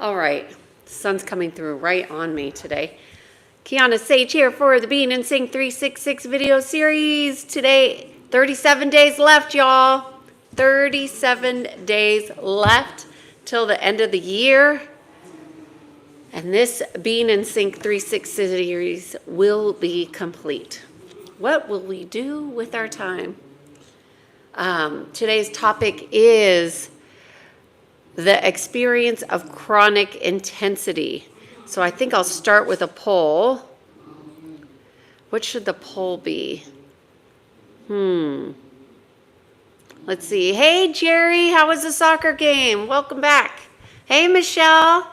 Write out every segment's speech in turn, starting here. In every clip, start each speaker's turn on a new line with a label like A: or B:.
A: All right, sun's coming through right on me today. Kiana Sage here for the Bean and Sing 366 video series. Today, 37 days left, y'all. 37 days left till the end of the year. And this Bean and Sing 366 series will be complete. What will we do with our time? Today's topic is the experience of chronic intensity. So I think I'll start with a poll. What should the poll be? Let's see. Hey, Jerry, how was the soccer game? Welcome back. Hey, Michelle,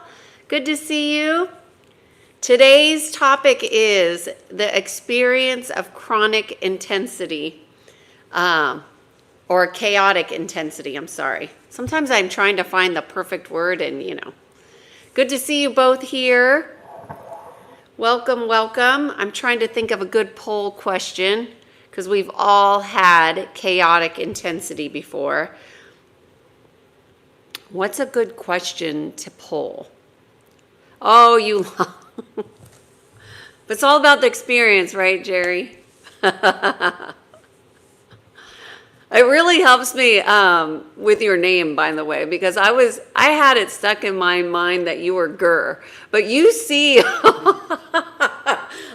A: good to see you. Today's topic is the experience of chronic intensity, or chaotic intensity, I'm sorry. Sometimes I'm trying to find the perfect word and, Good to see you both here. Welcome, welcome. I'm trying to think of a good poll question because we've all had chaotic intensity before. What's a good question to poll? Oh, but it's all about the experience, right, Jerry? It really helps me with your name, by the way, because I had it stuck in my mind that you were Gur, but you see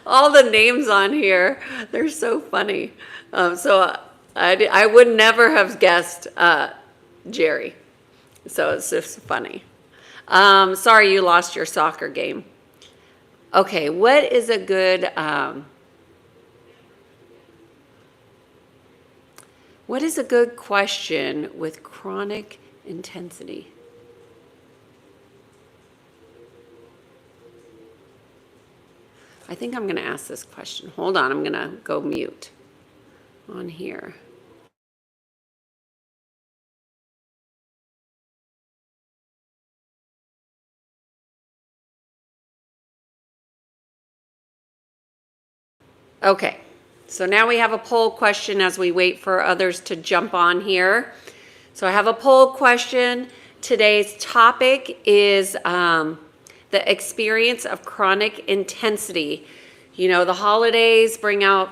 A: all the names on here. They're so funny. So I would never have guessed Jerry. So it's just funny. Sorry you lost your soccer game. Okay, what is a good... What is a good question with chronic intensity? I think I'm going to ask this question. Hold on, I'm going to go mute on here. Okay. So now we have a poll question as we wait for others to jump on here. So I have a poll question. Today's topic is the experience of chronic intensity. The holidays bring out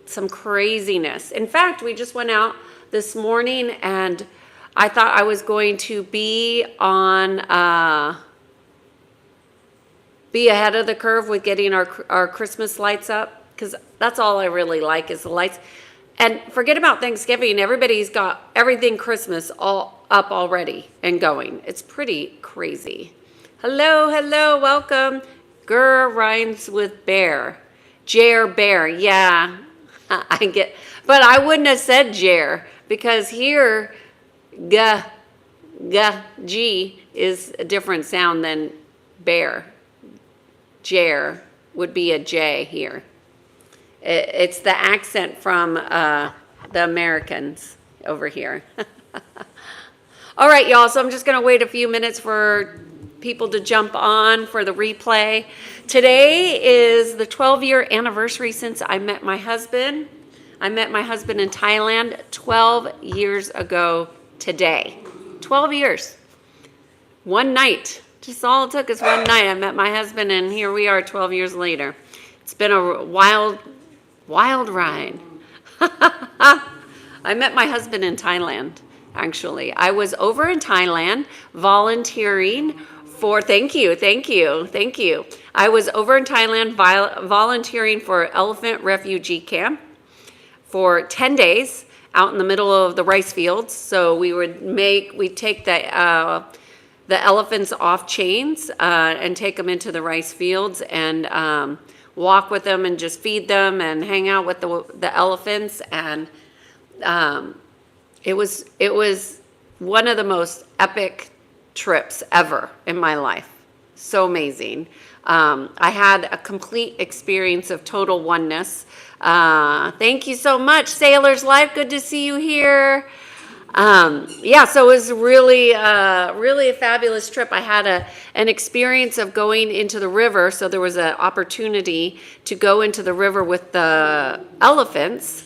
A: some craziness. In fact, we just went out this morning and I thought I was going to be ahead of the curve with getting our Christmas lights up. Because that's all I really like is the lights. And forget about Thanksgiving. Everybody's got everything Christmas all up already and going. It's pretty crazy. Hello, welcome. Gur rhymes with bear. Jer, bear, yeah. I get, but I wouldn't have said Jer because here, G is a different sound than bear. Jer would be a J here. It's the accent from the Americans over here. All right, y'all. So I'm just going to wait a few minutes for people to jump on for the replay. Today is the 12-year anniversary since I met my husband. I met my husband in Thailand 12 years ago today. 12 years. One night. Just all it took is one night. I met my husband, and here we are 12 years later. It's been a wild ride. I met my husband in Thailand, actually. I was over in Thailand volunteering for, thank you. I was over in Thailand volunteering for elephant refugee camp for 10 days out in the middle of the rice fields. So we'd take the elephants off chains and take them into the rice fields and walk with them and just feed them and hang out with the elephants. And it was one of the most epic trips ever in my life. So amazing. I had a complete experience of total oneness. Thank you so much, Sailor's Life. Good to see you here. So it was really a fabulous trip. I had an experience of going into the river. So there was an opportunity to go into the river with the elephants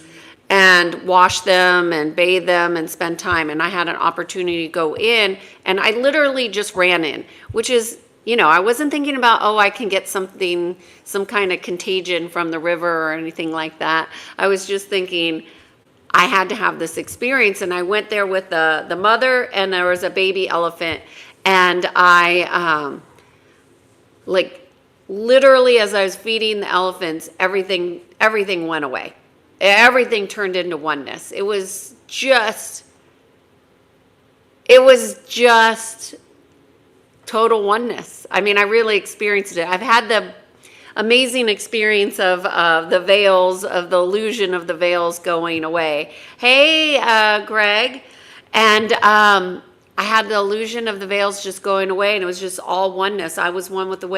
A: and wash them and bathe them and spend time. And I had an opportunity to go in, and I literally just ran in, which is I wasn't thinking about, oh, I can get something, some kind of contagion from the river or anything like that. I was just thinking I had to have this experience. And I went there with the mother, and there was a baby elephant. And I, like, literally, as I was feeding the elephants, everything went away. Everything turned into oneness. It was just total oneness. I mean, I really experienced it. I've had the amazing experience of the veils, of the illusion of the veils going away. Hey, Greg. And I had the illusion of the veils just going away, and it was just all oneness. I was one with the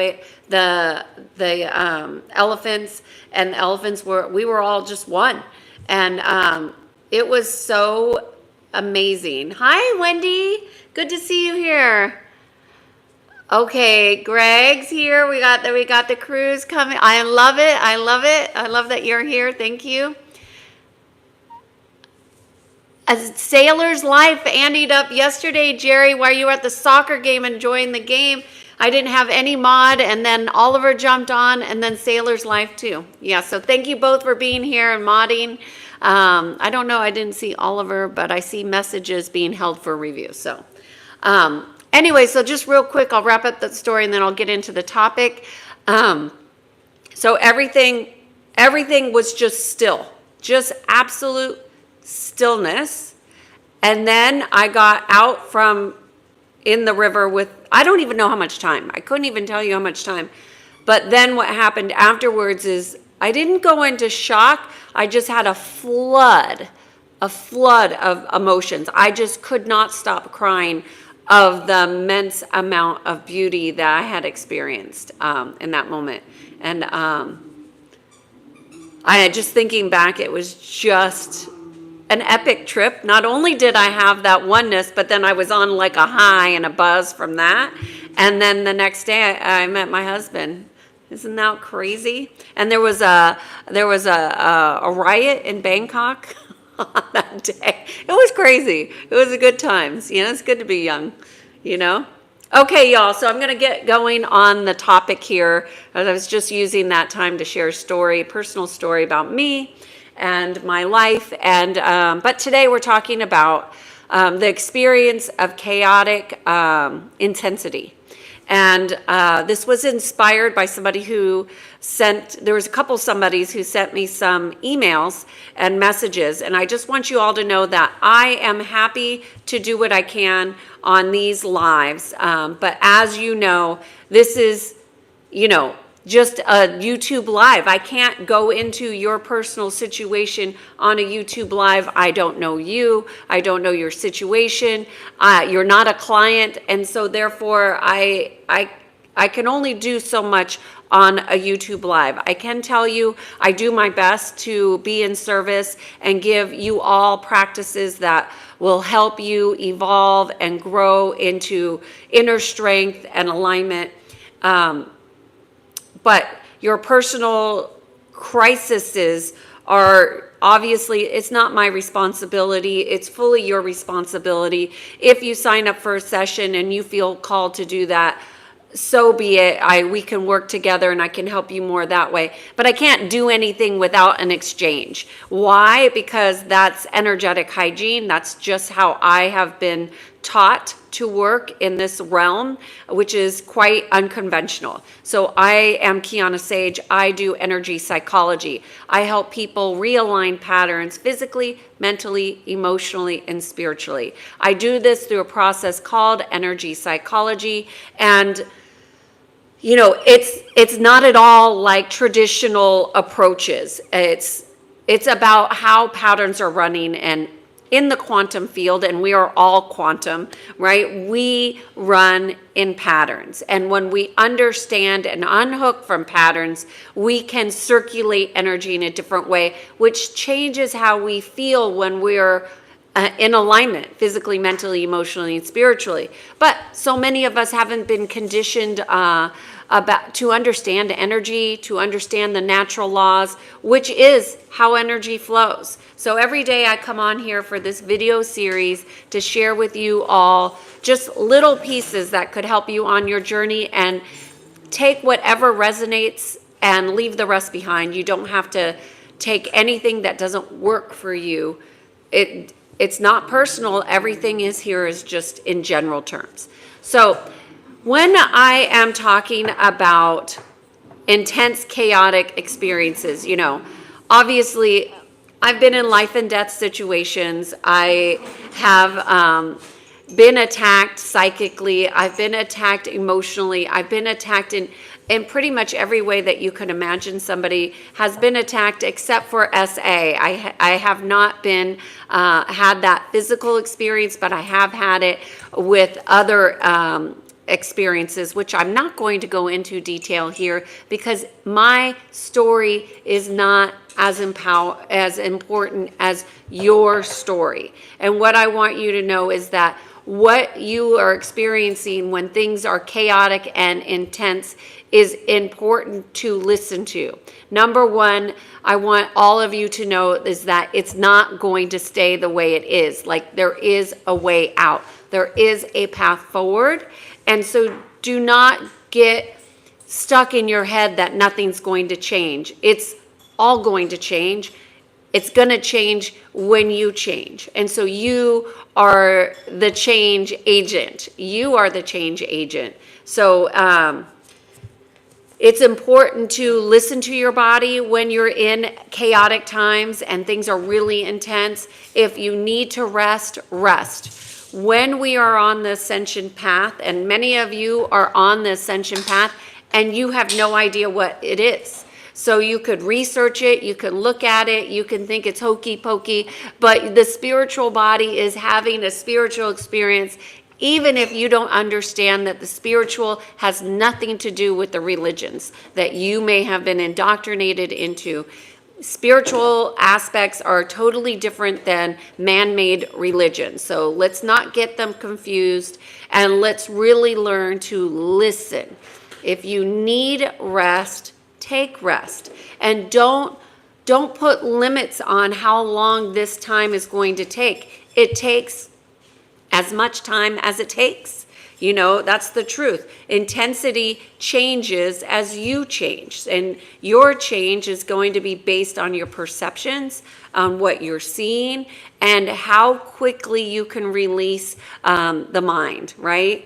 A: elephants, and the elephants we were all just one. And it was so amazing. Hi, Wendy. Good to see you here. Okay, Greg's here. We got the cruise coming. I love it. I love that you're here. Thank you. A sailor's life andied up yesterday, Jerry, while you were at the soccer game enjoying the game. I didn't have any mod, and then Oliver jumped on, and then sailor's life too. Yeah, so thank you both for being here and modding. I don't know, I didn't see Oliver, but I see messages being held for review. So anyway, so just real quick, I'll wrap up the story and then I'll get into the topic. So everything was just still, just absolute stillness. And then I got out from in the river with, I don't even know how much time. I couldn't even tell you how much time. But then what happened afterwards is I didn't go into shock. I just had a flood of emotions. I just could not stop crying of the immense amount of beauty that I had experienced in that moment. And I just thinking back, it was just an epic trip. Not only did I have that oneness, but then I was on like a high and a buzz from that. And then the next day I met my husband. Isn't that crazy? And there was a riot in Bangkok on that day. It was crazy. It was a good times. It's good to be young, Okay, y'all, so I'm going to get going on the topic here. I was just using that time to share a personal story about me and my life. And but today we're talking about the experience of chaotic intensity. And this was inspired by somebody there was a couple somebodies who sent me some emails and messages. And I just want you all to know that I am happy to do what I can on these lives. But as you know, this is, just a YouTube live. I can't go into your personal situation on a YouTube live. I don't know you. I don't know your situation. You're not a client. And so therefore I can only do so much on a YouTube live. I can tell you I do my best to be in service and give you all practices that will help you evolve and grow into inner strength and alignment. But your personal crises are obviously, it's not my responsibility. It's fully your responsibility. If you sign up for a session and you feel called to do that, so be it. We can work together and I can help you more that way. But I can't do anything without an exchange. Why? Because that's energetic hygiene. That's just how I have been taught to work in this realm, which is quite unconventional. So I am Kiana Sage. I do energy psychology. I help people realign patterns physically, mentally, emotionally, and spiritually. I do this through a process called energy psychology. And it's not at all like traditional approaches. It's about how patterns are running and in the quantum field, and we are all quantum, right? We run in patterns. And when we understand and unhook from patterns, we can circulate energy in a different way, which changes how we feel when we're in alignment, physically, mentally, emotionally, and spiritually. But so many of us haven't been conditioned to understand energy, to understand the natural laws, which is how energy flows. So every day I come on here for this video series to share with you all just little pieces that could help you on your journey, and take whatever resonates and leave the rest behind. You don't have to take anything that doesn't work for you. It's not personal. Everything is here is just in general terms. So when I am talking about intense, chaotic experiences, obviously I've been in life and death situations. I have been attacked psychically. I've been attacked emotionally. I've been attacked in pretty much every way that you could imagine somebody has been attacked, except for SA. I have not been had that physical experience, but I have had it with other experiences, which I'm not going to go into detail here because my story is not as important as your story. And what I want you to know is that what you are experiencing when things are chaotic and intense is important to listen to. Number one, I want all of you to know is that it's not going to stay the way it is. Like, there is a way out. There is a path forward. And so do not get stuck in your head that nothing's going to change. It's all going to change. It's going to change when you change. And so you are the change agent. You are the change agent. So it's important to listen to your body when you're in chaotic times and things are really intense. If you need to rest, rest. When we are on the ascension path, and many of you are on the ascension path, and you have no idea what it is. So you could research it, you could look at it, you can think it's hokey pokey, but the spiritual body is having a spiritual experience, even if you don't understand that the spiritual has nothing to do with the religions that you may have been indoctrinated into. Spiritual aspects are totally different than man-made religion. So let's not get them confused, and let's really learn to listen. If you need rest, take rest, and don't put limits on how long this time is going to take. It takes as much time as it takes. That's the truth. Intensity changes as you change, and your change is going to be based on your perceptions, on what you're seeing, and how quickly you can release the mind, right?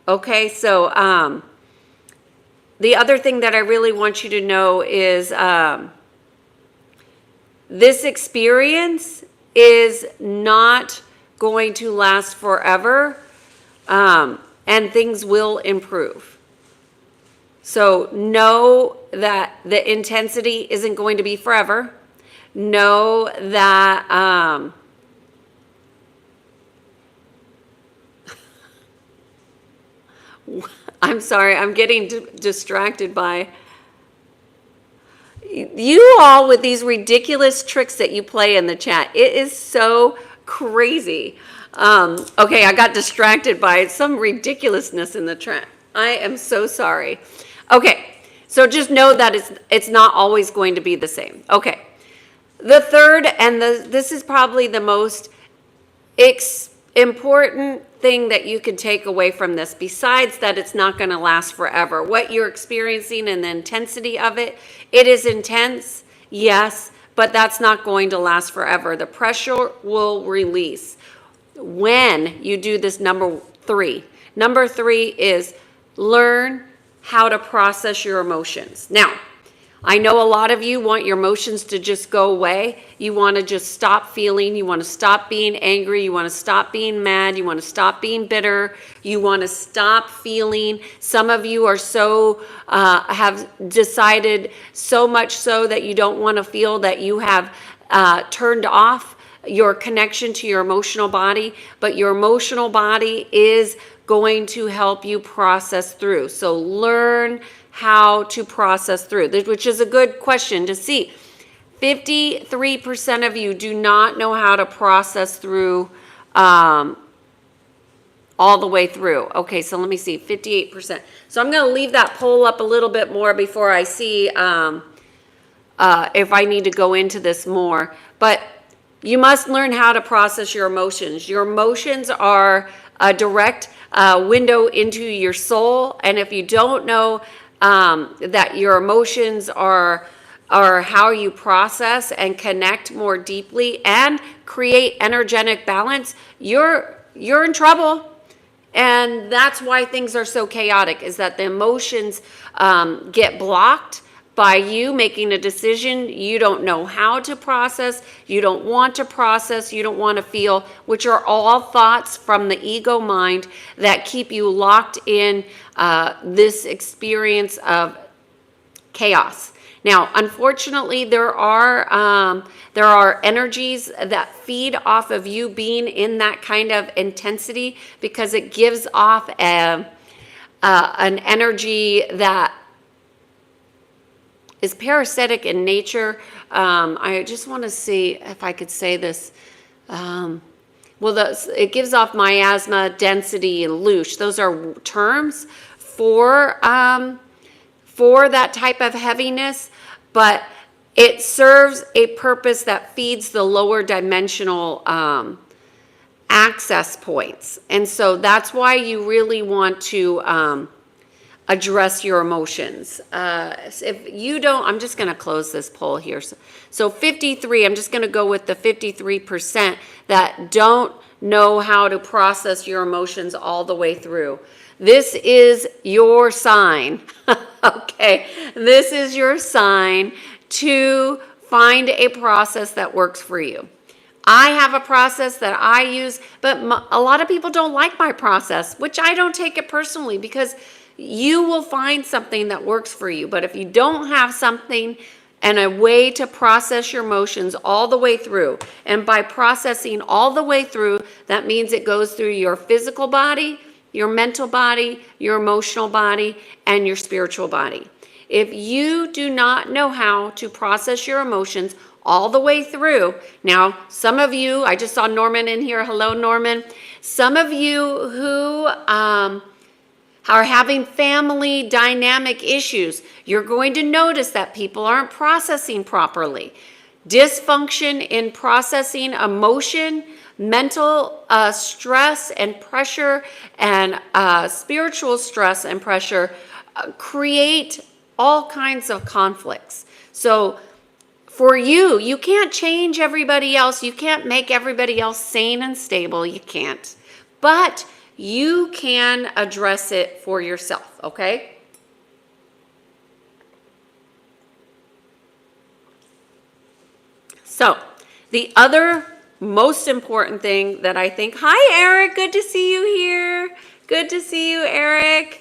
A: Okay, so the other thing that I really want you to know is this experience is not going to last forever, and things will improve. So know that the intensity isn't going to be forever. Know that I'm sorry, I'm getting distracted by you all with these ridiculous tricks that you play in the chat. It is so crazy. Okay, I got distracted by some ridiculousness in the chat. I am so sorry. Okay, so just know that it's not always going to be the same. Okay, the third, and this is probably the most important thing that you can take away from this, besides that it's not going to last forever. What you're experiencing and the intensity of it, it is intense, yes, but that's not going to last forever. The pressure will release when you do this number 3. Number 3 is learn how to process your emotions. Now, I know a lot of you want your emotions to just go away. You want to just stop feeling. You want to stop being angry. You want to stop being mad. You want to stop being bitter. You want to stop feeling. Some of you are have decided so much so that you don't want to feel, that you have turned off your connection to your emotional body. But your emotional body is going to help you process through. So learn how to process through, which is a good question to see. 53% of you do not know how to process through all the way through. Okay, so let me see, 58%. So I'm going to leave that poll up a little bit more before I see if I need to go into this more. But you must learn how to process your emotions. Your emotions are a direct window into your soul. And if you don't know that your emotions are how you process and connect more deeply and create energetic balance, you're in trouble. And that's why things are so chaotic, is that the emotions get blocked by you making a decision you don't know how to process, you don't want to process, you don't want to feel, which are all thoughts from the ego mind that keep you locked in this experience of chaos. Now, unfortunately, there are energies that feed off of you being in that kind of intensity, because it gives off an energy that is parasitic in nature. I just want to see if I could say this. It gives off miasma, density, and loosh. Those are terms for that type of heaviness, but it serves a purpose that feeds the lower dimensional access points. And so that's why you really want to address your emotions. If you don't, I'm just going to close this poll here. So 53, I'm just going to go with the 53% that don't know how to process your emotions all the way through. This is your sign. Okay, this is your sign to find a process that works for you. I have a process that I use, but a lot of people don't like my process, which I don't take it personally, because you will find something that works for you. But if you don't have something and a way to process your emotions all the way through, and by processing all the way through, that means it goes through your physical body, your mental body, your emotional body, and your spiritual body. If you do not know how to process your emotions all the way through, now, some of you, I just saw Norman in here. Hello, Norman. Some of you who are having family dynamic issues, you're going to notice that people aren't processing properly. Dysfunction in processing emotion, mental stress and pressure, and spiritual stress and pressure create all kinds of conflicts. So for you, you can't change everybody else. You can't make everybody else sane and stable. You can't. But you can address it for yourself, okay? So the other most important thing that I think, hi Eric, good to see you here. Good to see you, Eric.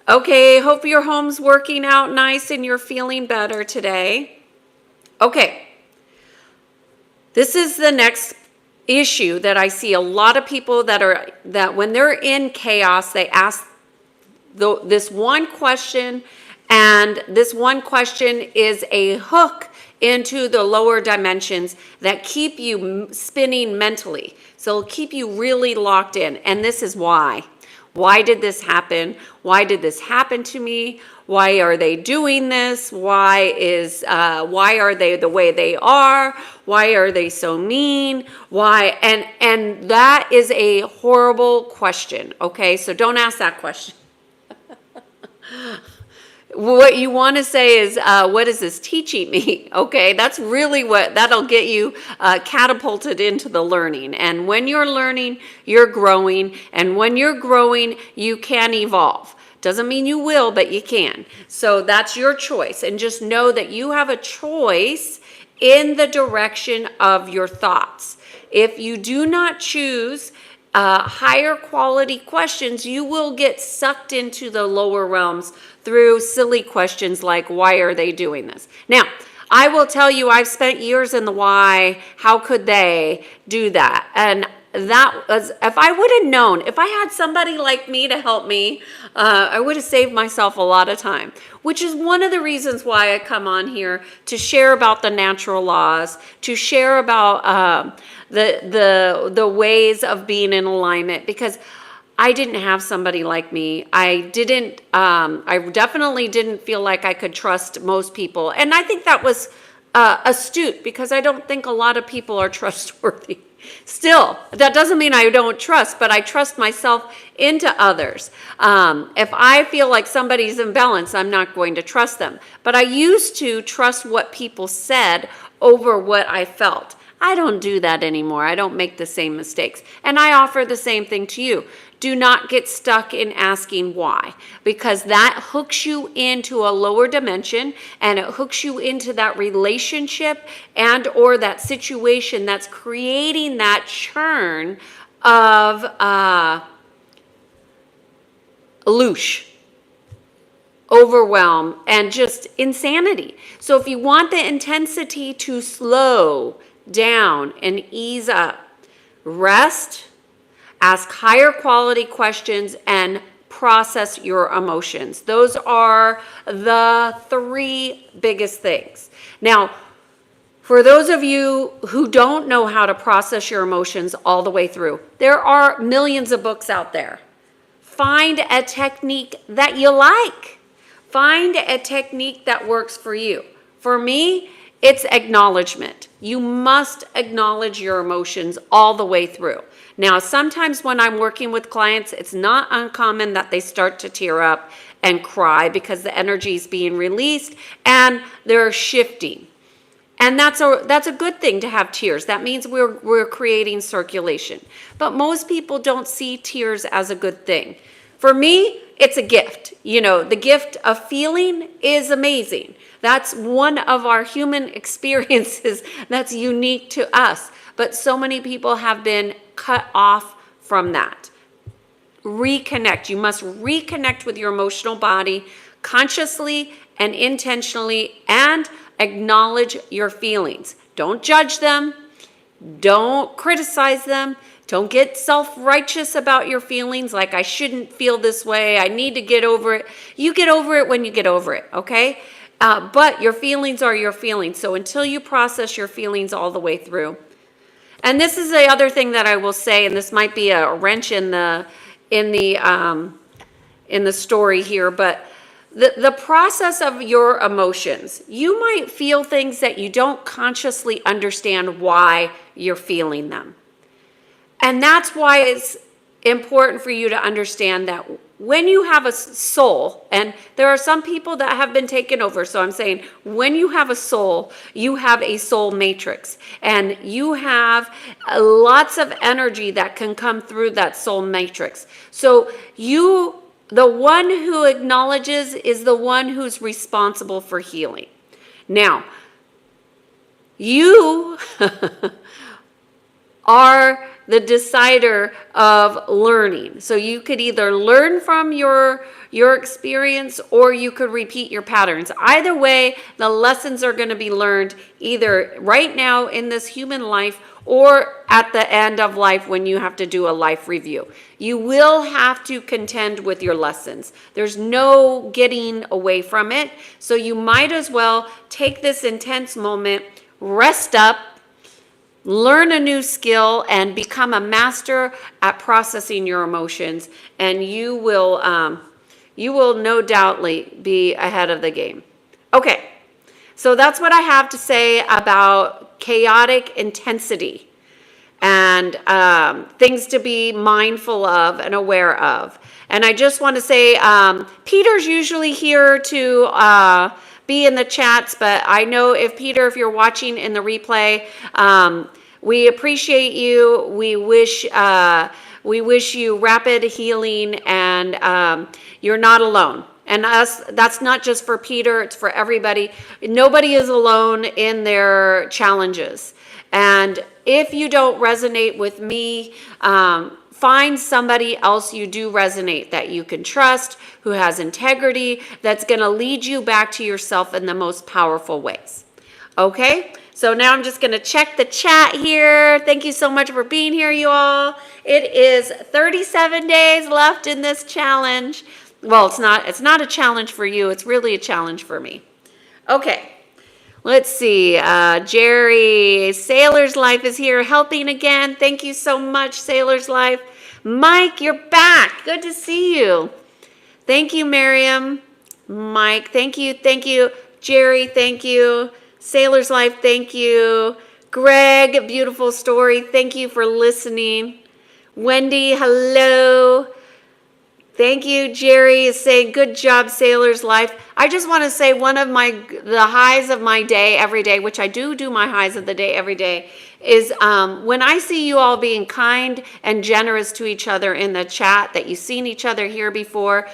A: Okay, hope your home's working out nice and you're feeling better today. Okay, this is the next issue that I see a lot of people that when they're in chaos, they ask this one question, and this one question is a hook into the lower dimensions that keep you spinning mentally. So it'll keep you really locked in. And this is why. Why did this happen? Why did this happen to me? Why are they doing this? Why are they the way they are? Why are they so mean? Why? And that is a horrible question. Okay, so don't ask that question. What you want to say is, what is this teaching me? Okay, that's really that'll get you catapulted into the learning. And when you're learning, you're growing. And when you're growing, you can evolve. Doesn't mean you will, but you can. So that's your choice. And just know that you have a choice in the direction of your thoughts. If you do not choose higher quality questions, you will get sucked into the lower realms through silly questions like, why are they doing this? Now, I will tell you, I've spent years in the why, how could they do that? And that was, if I would have known, if I had somebody like me to help me, I would have saved myself a lot of time, which is one of the reasons why I come on here to share about the natural laws, to share about the ways of being in alignment, because I didn't have somebody like me. I definitely didn't feel like I could trust most people. And I think that was astute, because I don't think a lot of people are trustworthy. Still, that doesn't mean I don't trust, but I trust myself into others. If I feel like somebody's imbalanced, I'm not going to trust them. But I used to trust what people said over what I felt. I don't do that anymore. I don't make the same mistakes. And I offer the same thing to you. Do not get stuck in asking why, because that hooks you into a lower dimension, and it hooks you into that relationship and or that situation that's creating that churn of loosh, overwhelm, and just insanity. So if you want the intensity to slow down and ease up, rest, ask higher quality questions, and process your emotions. Those are the three biggest things. Now, for those of you who don't know how to process your emotions all the way through, there are millions of books out there. Find a technique that you like. Find a technique that works for you. For me, it's acknowledgement. You must acknowledge your emotions all the way through. Now, sometimes when I'm working with clients, it's not uncommon that they start to tear up and cry because the energy is being released and they're shifting. And that's a good thing to have tears. That means we're creating circulation. But most people don't see tears as a good thing. For me, it's a gift. You know, the gift of feeling is amazing. That's one of our human experiences that's unique to us. But so many people have been cut off from that. Reconnect. You must reconnect with your emotional body consciously and intentionally, and acknowledge your feelings. Don't judge them. Don't criticize them. Don't get self-righteous about your feelings, like I shouldn't feel this way. I need to get over it. You get over it when you get over it, okay? But your feelings are your feelings. So until you process your feelings all the way through. And this is the other thing that I will say, and this might be a wrench in the story here, but the process of your emotions, you might feel things that you don't consciously understand why you're feeling them. And that's why it's important for you to understand that when you have a soul, and there are some people that have been taken over, so I'm saying when you have a soul, you have a soul matrix, and you have lots of energy that can come through that soul matrix. So the one who acknowledges is the one who's responsible for healing. Now, you are the decider of learning. So you could either learn from your experience, or you could repeat your patterns. Either way, the lessons are going to be learned either right now in this human life or at the end of life when you have to do a life review. You will have to contend with your lessons. There's no getting away from it. So you might as well take this intense moment, rest up, learn a new skill, and become a master at processing your emotions, and you will no doubtly be ahead of the game. Okay, so that's what I have to say about chaotic intensity and things to be mindful of and aware of. And I just want to say, Peter's usually here to be in the chats, but I know if you're watching in the replay, we appreciate you. We wish you rapid healing, and you're not alone. And that's not just for Peter, it's for everybody. Nobody is alone in their challenges. And if you don't resonate with me, find somebody else you do resonate, that you can trust, who has integrity, that's going to lead you back to yourself in the most powerful ways. Okay? So now I'm just going to check the chat here. Thank you so much for being here, you all. It is 37 days left in this challenge. Well, it's not a challenge for you. It's really a challenge for me. Okay. Let's see. Jerry, Sailor's Life is here helping again. Thank you so much, Sailor's Life. Mike, you're back. Good to see you. Thank you, Miriam. Mike, thank you. Thank you. Jerry, thank you. Sailor's Life, thank you. Greg, beautiful story. Thank you for listening. Wendy, hello. Thank you. Jerry is saying, good job, Sailor's Life. I just want to say one of the highs of my day every day, which I do my highs of the day every day, is when I see you all being kind and generous to each other in the chat, that you've seen each other here before.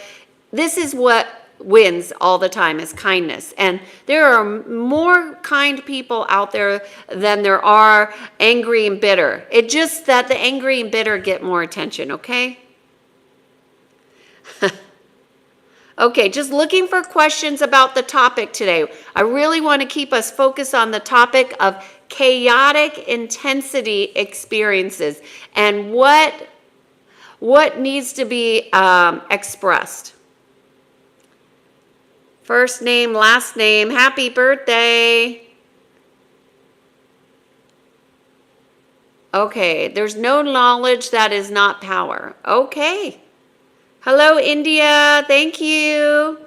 A: This is what wins all the time, is kindness. And there are more kind people out there than there are angry and bitter. It's just that the angry and bitter get more attention, okay? Okay, just looking for questions about the topic today. I really want to keep us focused on the topic of chaotic intensity experiences and what needs to be expressed. First name, last name, happy birthday. Okay, there's no knowledge that is not power. Okay. Hello, India. Thank you.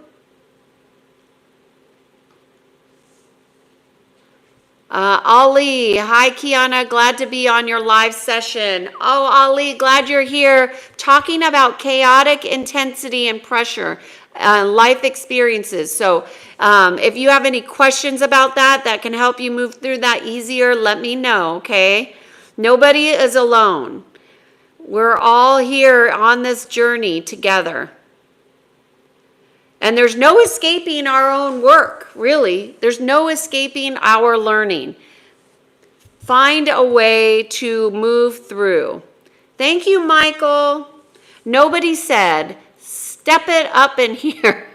A: Ali. Hi, Kiana. Glad to be on your live session. Oh, Ali, glad you're here talking about chaotic intensity and pressure, life experiences. So if you have any questions about that can help you move through that easier, let me know, okay? Nobody is alone. We're all here on this journey together. And there's no escaping our own work, really. There's no escaping our learning. Find a way to move through. Thank you, Michael. Nobody said, step it up in here.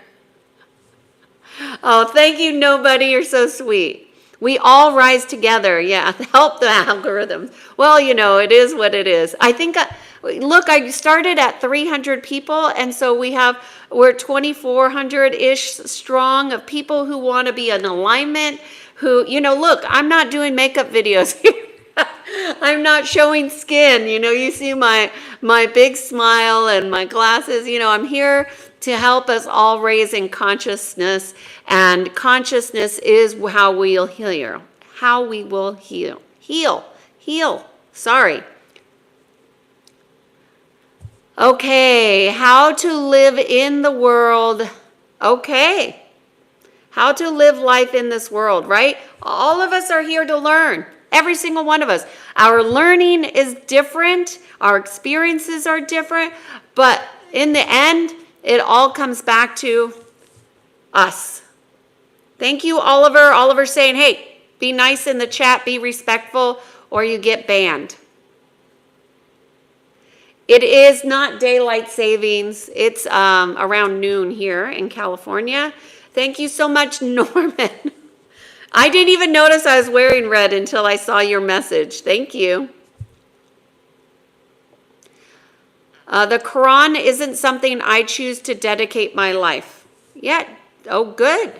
A: Oh, thank you, nobody. You're so sweet. We all rise together. Yeah, help the algorithms. Well, it is what it is. I think, look, I started at 300 people, and so we're 2,400-ish strong of people who want to be in alignment, who, look, I'm not doing makeup videos here. I'm not showing skin. You see my big smile and my glasses. I'm here to help us all raise in consciousness, and consciousness is how we'll heal. How we will heal. Heal. Sorry. Okay, how to live in the world. Okay. How to live life in this world, right? All of us are here to learn. Every single one of us. Our learning is different. Our experiences are different. But in the end, it all comes back to us. Thank you, Oliver. Oliver's saying, hey, be nice in the chat, be respectful, or you get banned. It is not daylight savings. It's around noon here in California. Thank you so much, Norman. I didn't even notice I was wearing red until I saw your message. Thank you. The Quran isn't something I choose to dedicate my life. Yeah. Oh, good.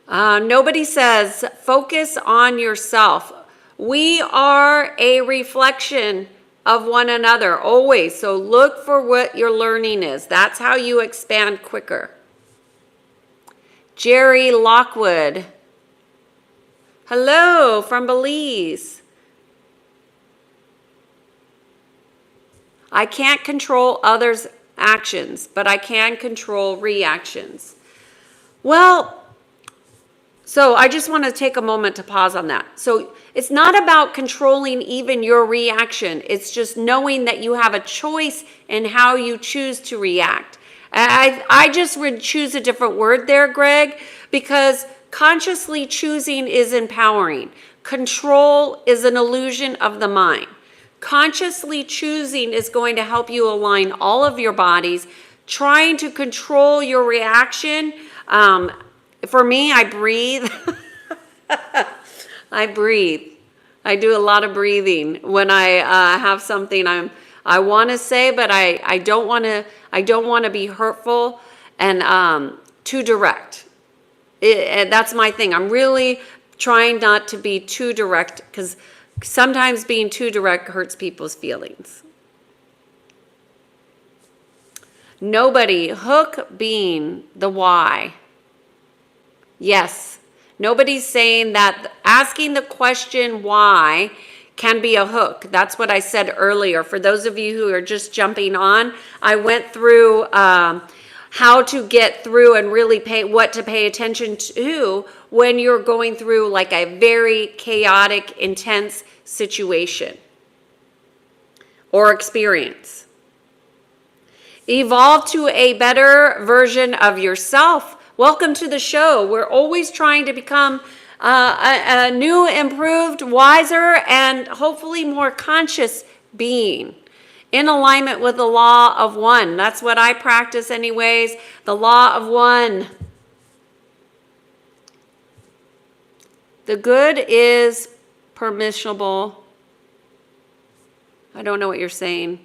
A: Nobody says, focus on yourself. We are a reflection of one another, always. So look for what your learning is. That's how you expand quicker. Jerry Lockwood. Hello from Belize. I can't control others' actions, but I can control reactions. Well, so I just want to take a moment to pause on that. So it's not about controlling even your reaction. It's just knowing that you have a choice in how you choose to react. I just would choose a different word there, Greg, because consciously choosing is empowering. Control is an illusion of the mind. Consciously choosing is going to help you align all of your bodies. Trying to control your reaction For me, I breathe. I breathe. I do a lot of breathing when I have something I want to say, but I don't want to be hurtful and too direct. And that's my thing. I'm really trying not to be too direct, because sometimes being too direct hurts people's feelings. Nobody, hook being the why. Yes, nobody's saying that asking the question why can be a hook. That's what I said earlier. For those of you who are just jumping on, I went through how to get through and really what to pay attention to when you're going through like a very chaotic, intense situation or experience. Evolve to a better version of yourself. Welcome to the show. We're always trying to become a new, improved, wiser, and hopefully more conscious being in alignment with the law of one. That's what I practice anyways, the law of one. The good is permissible. I don't know what you're saying.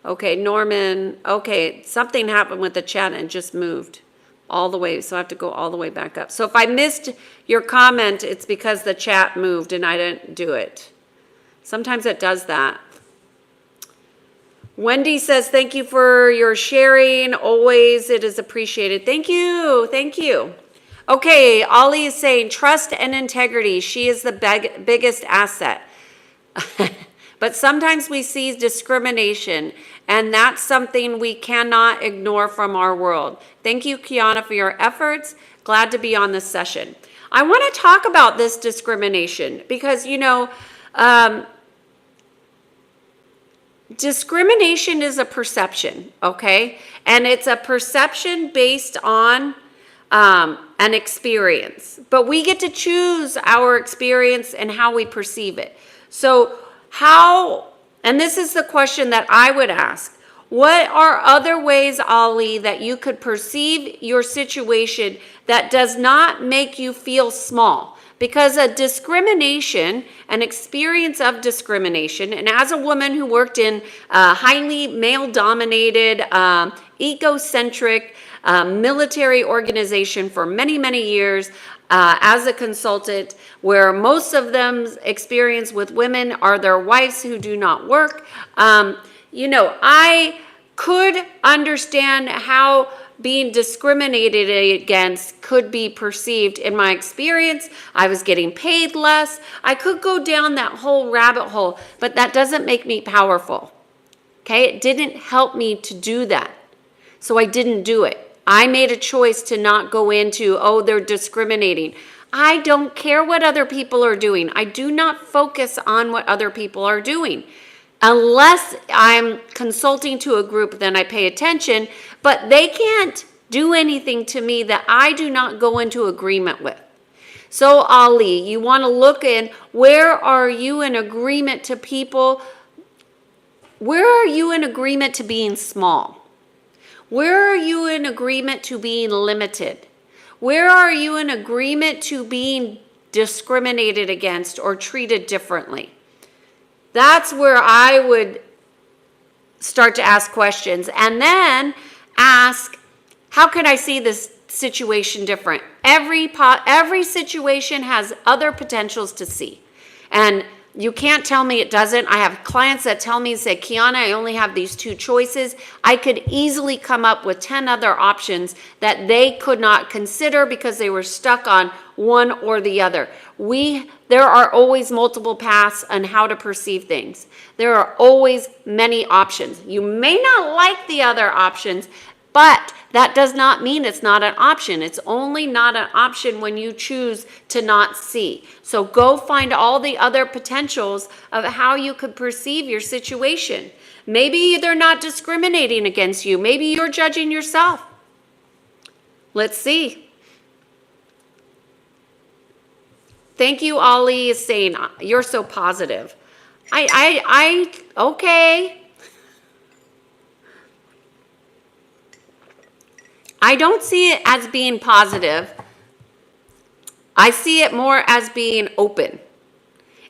A: Okay, Norman. Okay, something happened with the chat and just moved all the way, so I have to go all the way back up. So if I missed your comment, it's because the chat moved and I didn't do it. Sometimes it does that. Wendy says, thank you for your sharing. Always, it is appreciated. Thank you. Thank you. Okay, Ollie is saying, trust and integrity. She is the biggest asset. But sometimes we see discrimination, and that's something we cannot ignore from our world. Thank you, Kiana, for your efforts. Glad to be on this session. I want to talk about this discrimination because, discrimination is a perception, okay? And it's a perception based on an experience. But we get to choose our experience and how we perceive it. So and this is the question that I would ask, what are other ways, Ali, that you could perceive your situation that does not make you feel small? Because an experience of discrimination, and as a woman who worked in a highly male-dominated, egocentric military organization for many, many years, as a consultant, where most of them's experience with women are their wives who do not work. I could understand how being discriminated against could be perceived in my experience. I was getting paid less. I could go down that whole rabbit hole, but that doesn't make me powerful. Okay, it didn't help me to do that. So I didn't do it. I made a choice to not go into, they're discriminating. I don't care what other people are doing. I do not focus on what other people are doing. Unless I'm consulting to a group, then I pay attention, but they can't do anything to me that I do not go into agreement with. So Ali, you want to look in, where are you in agreement to people? Where are you in agreement to being small? Where are you in agreement to being limited? Where are you in agreement to being discriminated against or treated differently? That's where I would start to ask questions and then ask, how can I see this situation different? Every situation has other potentials to see. And you can't tell me it doesn't. I have clients that tell me, say, Kiana, I only have these two choices. I could easily come up with 10 other options that they could not consider because they were stuck on one or the other. There are always multiple paths on how to perceive things. There are always many options. You may not like the other options, but that does not mean it's not an option. It's only not an option when you choose to not see. So go find all the other potentials of how you could perceive your situation. Maybe they're not discriminating against you. Maybe you're judging yourself. Let's see. Thank you, Ali is saying, you're so positive. Okay. I don't see it as being positive. I see it more as being open.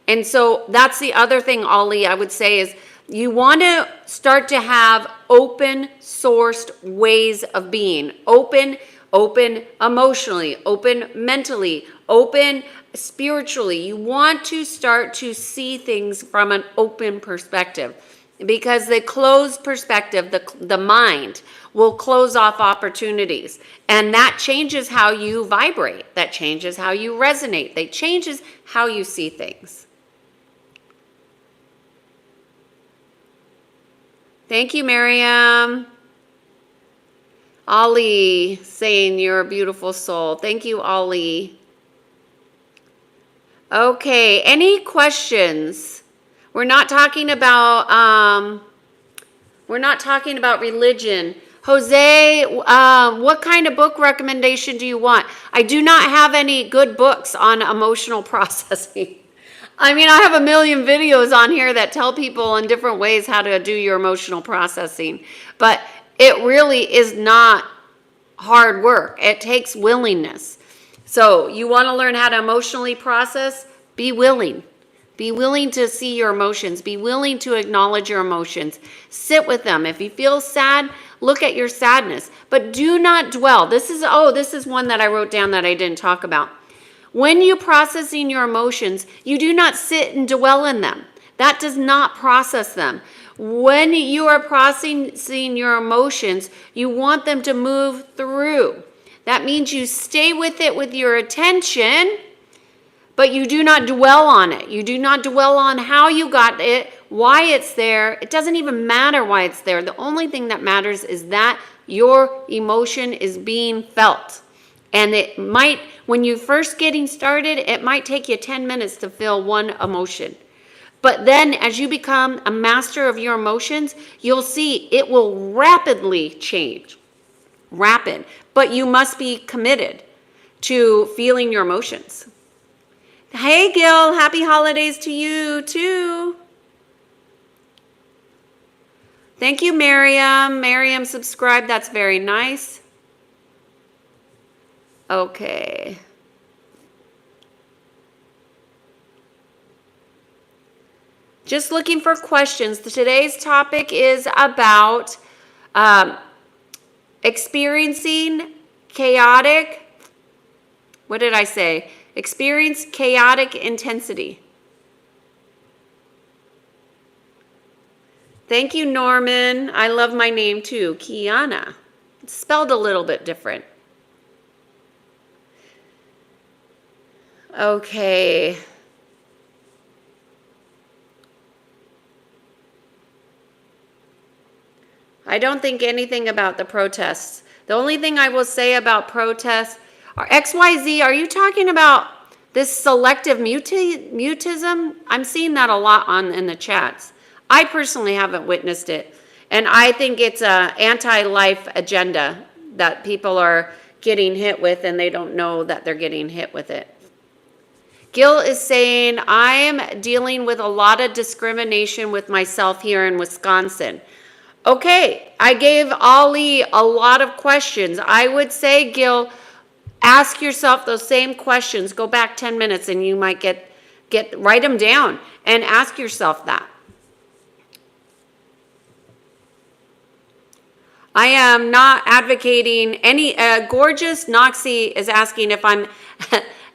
A: And so that's the other thing, Ollie, I would say is you want to start to have open sourced ways of being. Open emotionally, open mentally, open spiritually. You want to start to see things from an open perspective, because the closed perspective, the mind, will close off opportunities. And that changes how you vibrate. That changes how you resonate. That changes how you see things. Thank you, Miriam. Ollie saying you're a beautiful soul. Thank you, Ollie. Okay, any questions? We're not talking about religion. Jose, what kind of book recommendation do you want? I do not have any good books on emotional processing. I mean, I have a million videos on here that tell people in different ways how to do your emotional processing, but it really is not hard work. It takes willingness. So you want to learn how to emotionally process? Be willing. Be willing to see your emotions. Be willing to acknowledge your emotions. Sit with them. If you feel sad, look at your sadness, but do not dwell. This is one that I wrote down that I didn't talk about. When you're processing your emotions, you do not sit and dwell in them. That does not process them. When you are processing your emotions, you want them to move through. That means you stay with it with your attention, but you do not dwell on it. You do not dwell on how you got it, why it's there. It doesn't even matter why it's there. The only thing that matters is that your emotion is being felt. And it might, when you're first getting started, it might take you 10 minutes to feel one emotion. But then as you become a master of your emotions, you'll see it will rapidly change. Rapid. But you must be committed to feeling your emotions. Hey, Gil, happy holidays to you too. Thank you, Miriam. Miriam subscribed. That's very nice. Okay. Just looking for questions. Today's topic is about experiencing chaotic, what did I say? Experience chaotic intensity. Thank you, Norman. I love my name too, Kiana. It's spelled a little bit different. Okay. I don't think anything about the protests. The only thing I will say about protests are XYZ. Are you talking about this selective mutism? I'm seeing that a lot in the chats. I personally haven't witnessed it. And I think it's an anti-life agenda that people are getting hit with, and they don't know that they're getting hit with it. Gil is saying, I am dealing with a lot of discrimination with myself here in Wisconsin. Okay, I gave Ollie a lot of questions. I would say, Gil, ask yourself those same questions. Go back 10 minutes and you might write them down and ask yourself that. I am not advocating any, Gorgeous Noxie is asking if I'm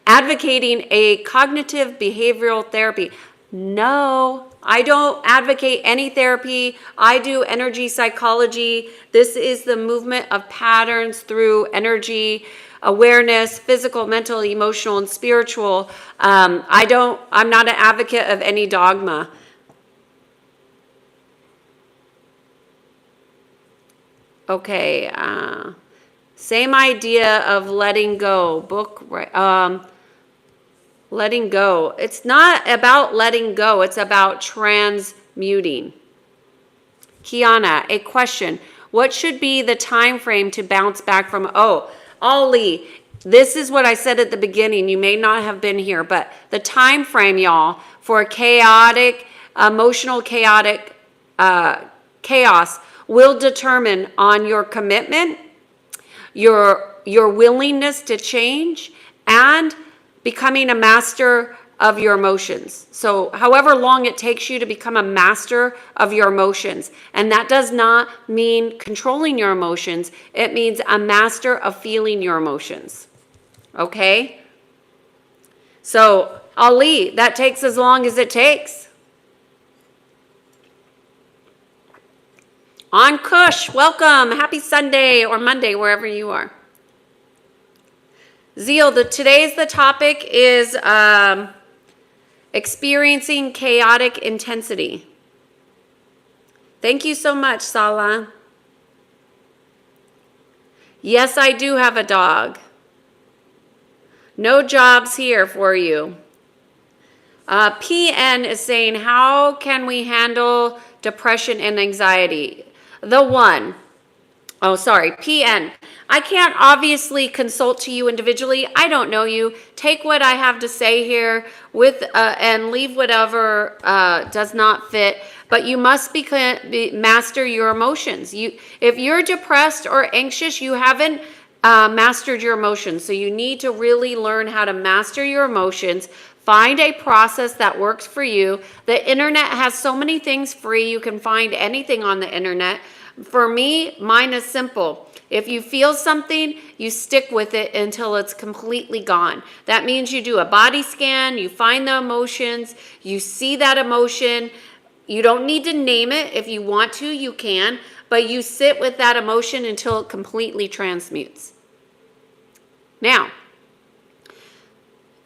A: advocating a cognitive behavioral therapy. No, I don't advocate any therapy. I do energy psychology. This is the movement of patterns through energy, awareness, physical, mental, emotional, and spiritual. I'm not an advocate of any dogma. Okay, same idea of letting go. Letting go. It's not about letting go. It's about transmuting. Kiana, a question. What should be the time frame to bounce back from? Ollie, this is what I said at the beginning. You may not have been here, but the time frame, y'all, for emotional chaotic chaos will determine on your commitment, your willingness to change, and becoming a master of your emotions. So however long it takes you to become a master of your emotions. And that does not mean controlling your emotions. It means a master of feeling your emotions. Okay? So Ali, that takes as long as it takes. On Kush, welcome. Happy Sunday or Monday, wherever you are. Zeal, today's the topic is experiencing chaotic intensity. Thank you so much, Salah. Yes, I do have a dog. No jobs here for you. PN is saying, how can we handle depression and anxiety? PN. I can't obviously consult to you individually. I don't know you. Take what I have to say here and leave whatever does not fit. But you must master your emotions. If you're depressed or anxious, you haven't mastered your emotions. So you need to really learn how to master your emotions. Find a process that works for you. The internet has so many things free. You can find anything on the internet. For me, mine is simple. If you feel something, you stick with it until it's completely gone. That means you do a body scan, you find the emotions, you see that emotion. You don't need to name it. If you want to, you can. But you sit with that emotion until it completely transmutes. Now,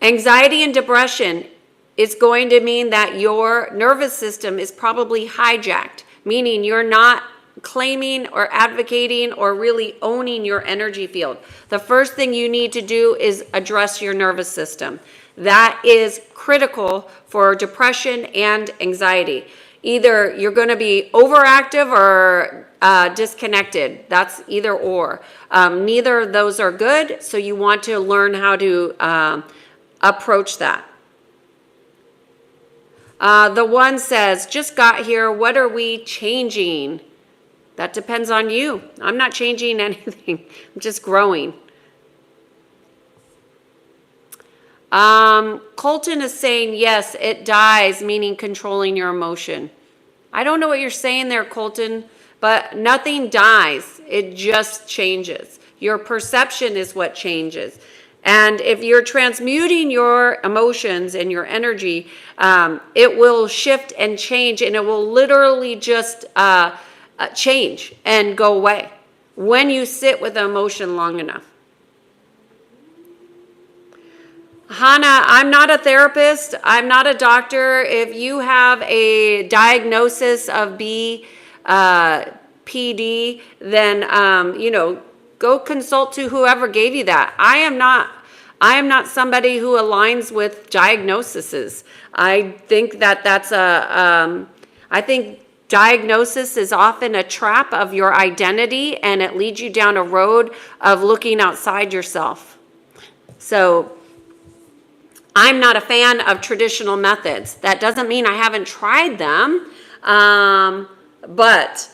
A: anxiety and depression is going to mean that your nervous system is probably hijacked, meaning you're not claiming or advocating or really owning your energy field. The first thing you need to do is address your nervous system. That is critical for depression and anxiety. Either you're going to be overactive or disconnected. That's either or. Neither of those are good, so you want to learn how to approach that. The one says, just got here, what are we changing? That depends on you. I'm not changing anything. I'm just growing. Colton is saying, yes, it dies, meaning controlling your emotion. I don't know what you're saying there, Colton, but nothing dies. It just changes. Your perception is what changes. And if you're transmuting your emotions and your energy, it will shift and change, and it will literally just change and go away when you sit with the emotion long enough. Hannah, I'm not a therapist. I'm not a doctor. If you have a diagnosis of BPD, then, go consult to whoever gave you that. I am not somebody who aligns with diagnoses. I think I think diagnosis is often a trap of your identity, and it leads you down a road of looking outside yourself. So I'm not a fan of traditional methods. That doesn't mean I haven't tried them, but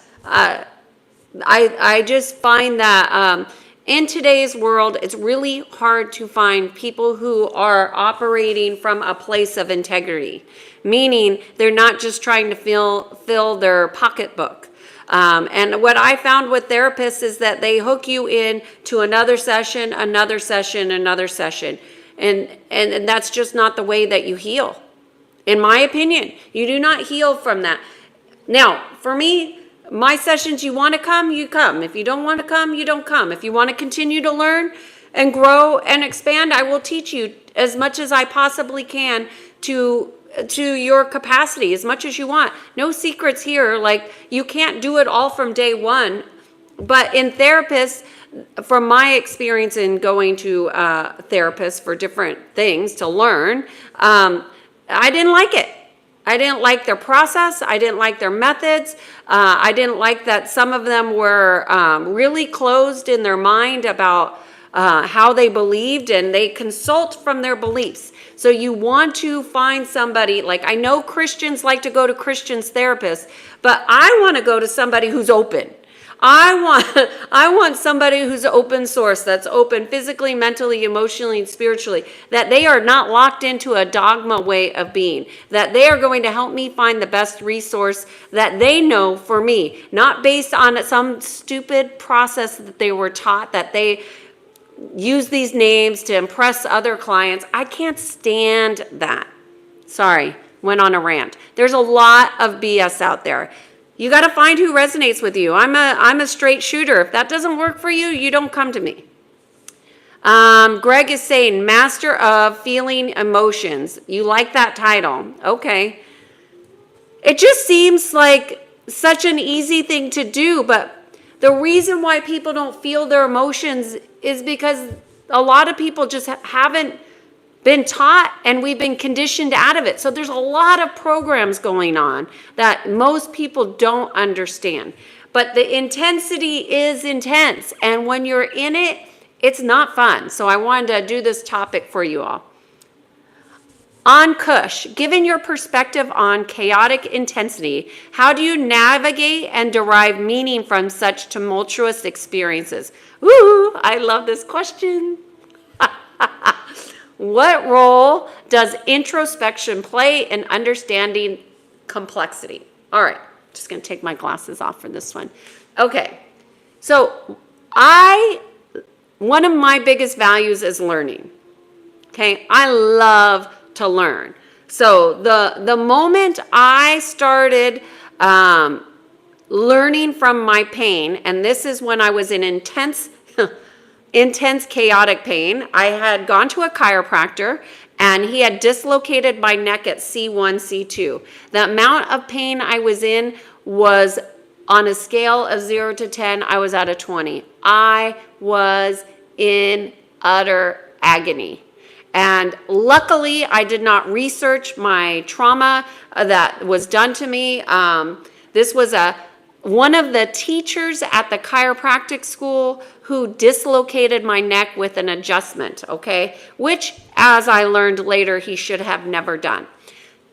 A: I just find that in today's world, it's really hard to find people who are operating from a place of integrity, meaning they're not just trying to fill their pocketbook. And what I found with therapists is that they hook you in to another session, another session, another session. And that's just not the way that you heal. In my opinion, you do not heal from that. Now, for me, my sessions, you want to come, you come. If you don't want to come, you don't come. If you want to continue to learn and grow and expand, I will teach you as much as I possibly can to your capacity, as much as you want. No secrets here. Like, you can't do it all from day one. But in therapists, from my experience in going to therapists for different things to learn, I didn't like it. I didn't like their process. I didn't like their methods. I didn't like that some of them were really closed in their mind about how they believed, and they consult from their beliefs. So you want to find somebody, like, I know Christians like to go to Christians therapists, but I want to go to somebody who's open. I want somebody who's open source, that's open physically, mentally, emotionally, and spiritually, that they are not locked into a dogma way of being, that they are going to help me find the best resource that they know for me, not based on some stupid process that they were taught, that they use these names to impress other clients. I can't stand that. Sorry, went on a rant. There's a lot of BS out there. You got to find who resonates with you. I'm a straight shooter. If that doesn't work for you, you don't come to me. Greg is saying, Master of Feeling Emotions. You like that title. Okay. It just seems like such an easy thing to do, but the reason why people don't feel their emotions is because a lot of people just haven't been taught, and we've been conditioned out of it. So there's a lot of programs going on that most people don't understand. But the intensity is intense, and when you're in it, it's not fun. So I wanted to do this topic for you all. On Kush, given your perspective on chaotic intensity, how do you navigate and derive meaning from such tumultuous experiences? Ooh, I love this question. What role does introspection play in understanding complexity? All right, just going to take my glasses off for this one. Okay, so one of my biggest values is learning. Okay, I love to learn. So the moment I started learning from my pain, and this is when I was in intense chaotic pain. I had gone to a chiropractor and he had dislocated my neck at C1, C2. The amount of pain I was in was on a scale of 0 to 10, I was at a 20. I was in utter agony. And luckily, I did not research my trauma that was done to me. This was one of the teachers at the chiropractic school who dislocated my neck with an adjustment, okay? Which, as I learned later, he should have never done.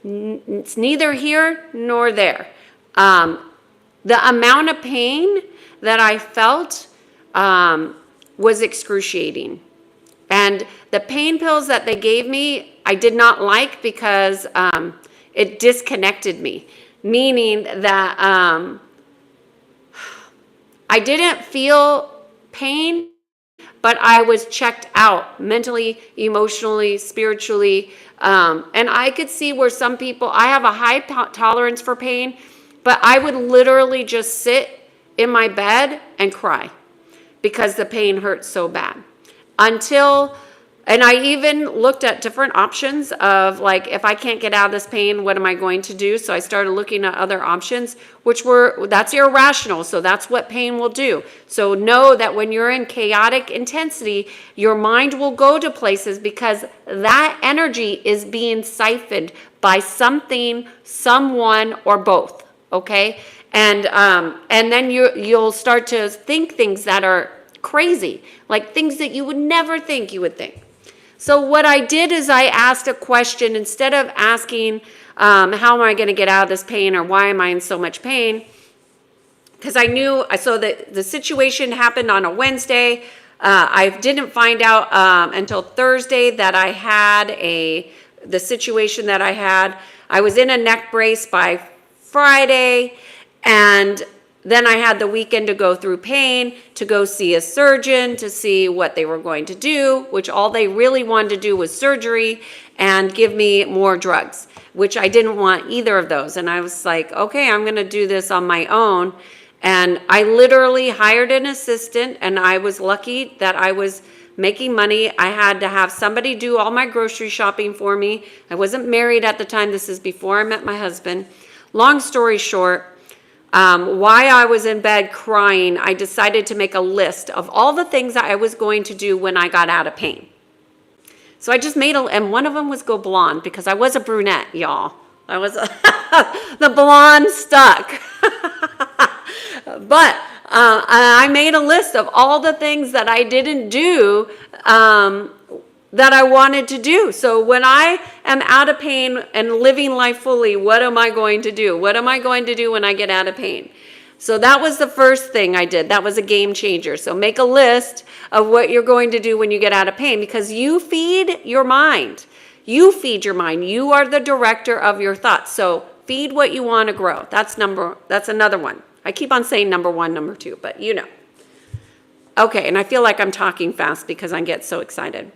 A: It's neither here nor there. The amount of pain that I felt was excruciating. And the pain pills that they gave me, I did not like because it disconnected me. Meaning that I didn't feel pain, but I was checked out mentally, emotionally, spiritually. And I could see where some people, I have a high tolerance for pain, but I would literally just sit in my bed and cry because the pain hurt so bad. And I even looked at different options of like, if I can't get out of this pain, what am I going to do? So I started looking at other options, that's irrational. So that's what pain will do. So know that when you're in chaotic intensity, your mind will go to places because that energy is being siphoned by something, someone, or both. Okay. And then you'll start to think things that are crazy, like things that you would never think you would think. So what I did is I asked a question instead of asking, how am I going to get out of this pain or why am I in so much pain? Because I saw that the situation happened on a Wednesday. I didn't find out until Thursday that I had the situation that I had. I was in a neck brace by Friday, and then I had the weekend to go through pain, to go see a surgeon, to see what they were going to do, which all they really wanted to do was surgery and give me more drugs, which I didn't want either of those. And I was like, okay, I'm going to do this on my own. And I literally hired an assistant, and I was lucky that I was making money. I had to have somebody do all my grocery shopping for me. I wasn't married at the time. This is before I met my husband. Long story short, why I was in bed crying, I decided to make a list of all the things that I was going to do when I got out of pain. So I just and one of them was go blonde because I was a brunette, y'all. I was the blonde stuck. But I made a list of all the things that I didn't do that I wanted to do. So when I am out of pain and living life fully, what am I going to do? What am I going to do when I get out of pain? So that was the first thing I did. That was a game changer. So make a list of what you're going to do when you get out of pain, because you feed your mind. You feed your mind. You are the director of your thoughts. So feed what you want to grow. That's another one. I keep on saying number one, number two, but you know. Okay, and I feel like I'm talking fast because I get so excited.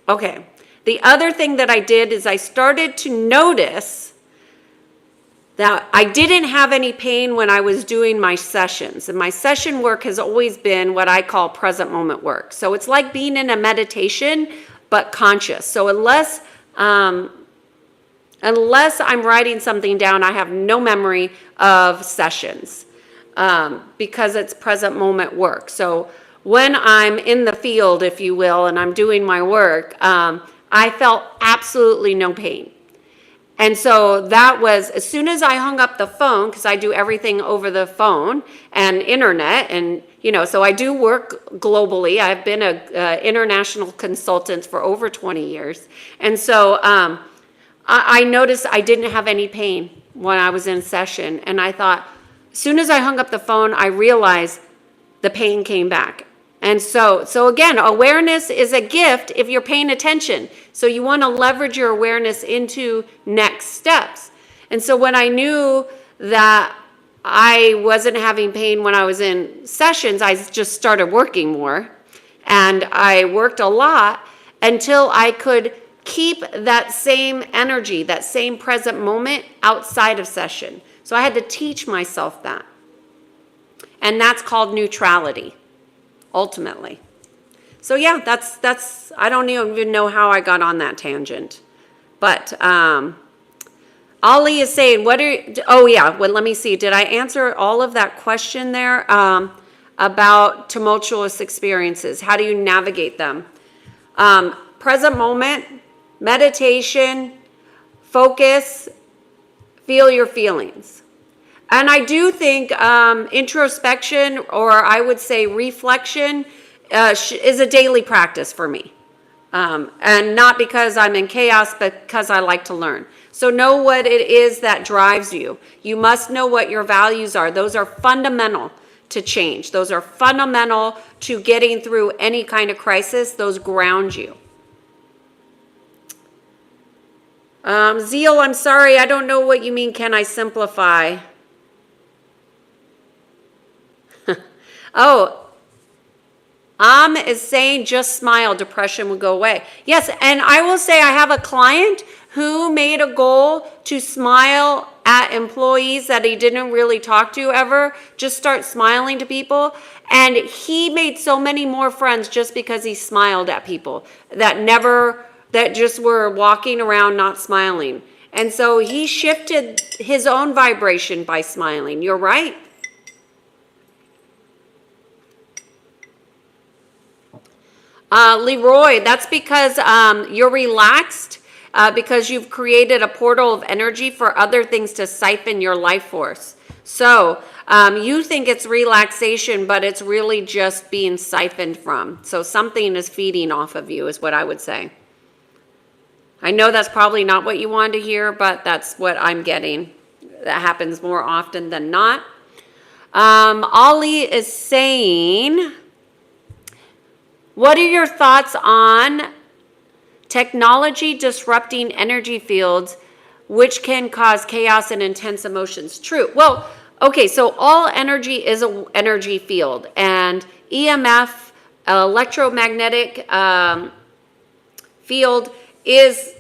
A: Okay, the other thing that I did is I started to notice that I didn't have any pain when I was doing my sessions. And my session work has always been what I call present moment work. So it's like being in a meditation, but conscious. So unless I'm writing something down, I have no memory of sessions because it's present moment work. So when I'm in the field, if you will, and I'm doing my work, I felt absolutely no pain. And so that was, as soon as I hung up the phone, because I do everything over the phone and internet, and, you know, so I do work globally. I've been an international consultant for over 20 years. And so I noticed I didn't have any pain when I was in session. And I thought, as soon as I hung up the phone, I realized the pain came back. And so again, awareness is a gift if you're paying attention. So you want to leverage your awareness into next steps. And so when I knew that I wasn't having pain when I was in sessions, I just started working more. And I worked a lot until I could keep that same energy, that same present moment outside of session. So I had to teach myself that. And that's called neutrality. Ultimately. So yeah, that's I don't even know how I got on that tangent. But Ali is saying, let me see. Did I answer all of that question there about tumultuous experiences? How do you navigate them? Present moment, meditation, focus, feel your feelings. And I do think introspection, or I would say reflection, is a daily practice for me. And not because I'm in chaos, but because I like to learn. So know what it is that drives you. You must know what your values are. Those are fundamental to change. Those are fundamental to getting through any kind of crisis. Those ground you. Zeal, I'm sorry, I don't know what you mean, can I simplify? Is saying just smile, depression will go away. Yes, and I will say I have a client who made a goal to smile at employees that he didn't really talk to ever, just start smiling to people. And he made so many more friends just because he smiled at people that just were walking around not smiling. And so he shifted his own vibration by smiling. You're right. Leroy, that's because you're relaxed because you've created a portal of energy for other things to siphon your life force. So you think it's relaxation, but it's really just being siphoned from. So something is feeding off of you is what I would say. I know that's probably not what you wanted to hear, but that's what I'm getting. That happens more often than not. Ali is saying, what are your thoughts on technology disrupting energy fields, which can cause chaos and intense emotions? True. Well, okay, so all energy is an energy field, and EMF, electromagnetic field, is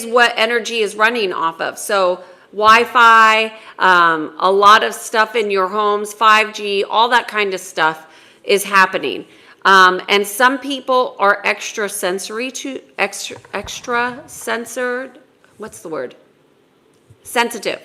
A: what energy is running off of. So Wi-Fi, a lot of stuff in your homes, 5G, all that kind of stuff is happening. And some people are extra sensitive. Sensitive.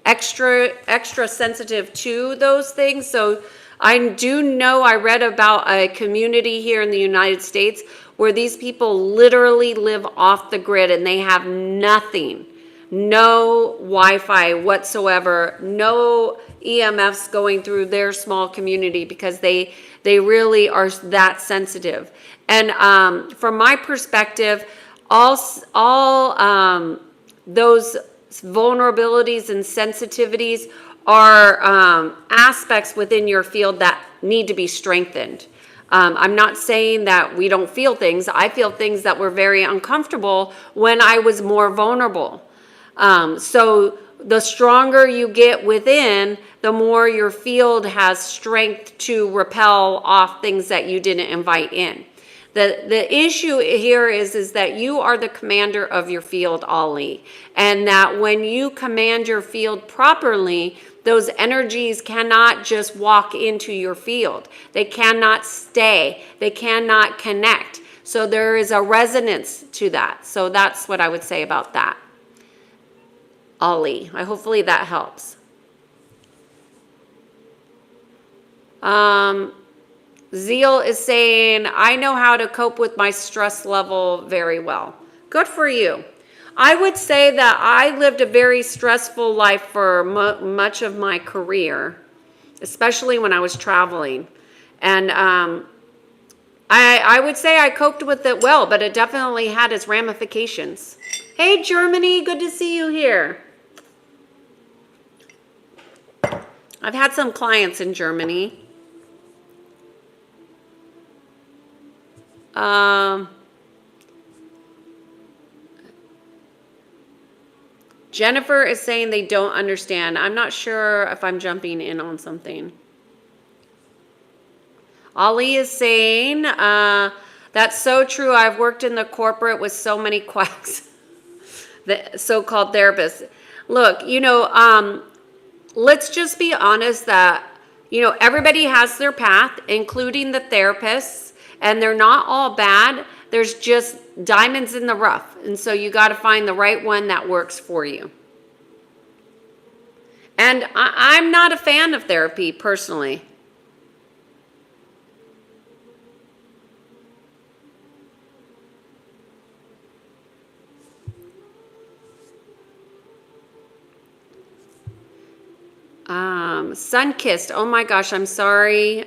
A: Extra sensitive to those things. So I do know, I read about a community here in the United States where these people literally live off the grid and they have nothing. No Wi-Fi whatsoever, no EMFs going through their small community because they really are that sensitive. And from my perspective, all those vulnerabilities and sensitivities are aspects within your field that need to be strengthened. I'm not saying that we don't feel things. I feel things that were very uncomfortable when I was more vulnerable. So the stronger you get within, the more your field has strength to repel off things that you didn't invite in. The issue here is that you are the commander of your field, Ali, and that when you command your field properly, those energies cannot just walk into your field. They cannot stay. They cannot connect. So there is a resonance to that. So that's what I would say about that. Ali, hopefully that helps. Zeal is saying, I know how to cope with my stress level very well. Good for you. I would say that I lived a very stressful life for much of my career, especially when I was traveling. And I would say I coped with it well, but it definitely had its ramifications. Hey, Germany, good to see you here. I've had some clients in Germany. Jennifer is saying they don't understand. I'm not sure if I'm jumping in on something. Ali is saying, that's so true. I've worked in the corporate with so many quacks, the so-called therapists. Look, let's just be honest that, everybody has their path, including the therapists, and they're not all bad. There's just diamonds in the rough. And so you got to find the right one that works for you. And I'm not a fan of therapy personally. Sun-kissed. Oh my gosh, I'm sorry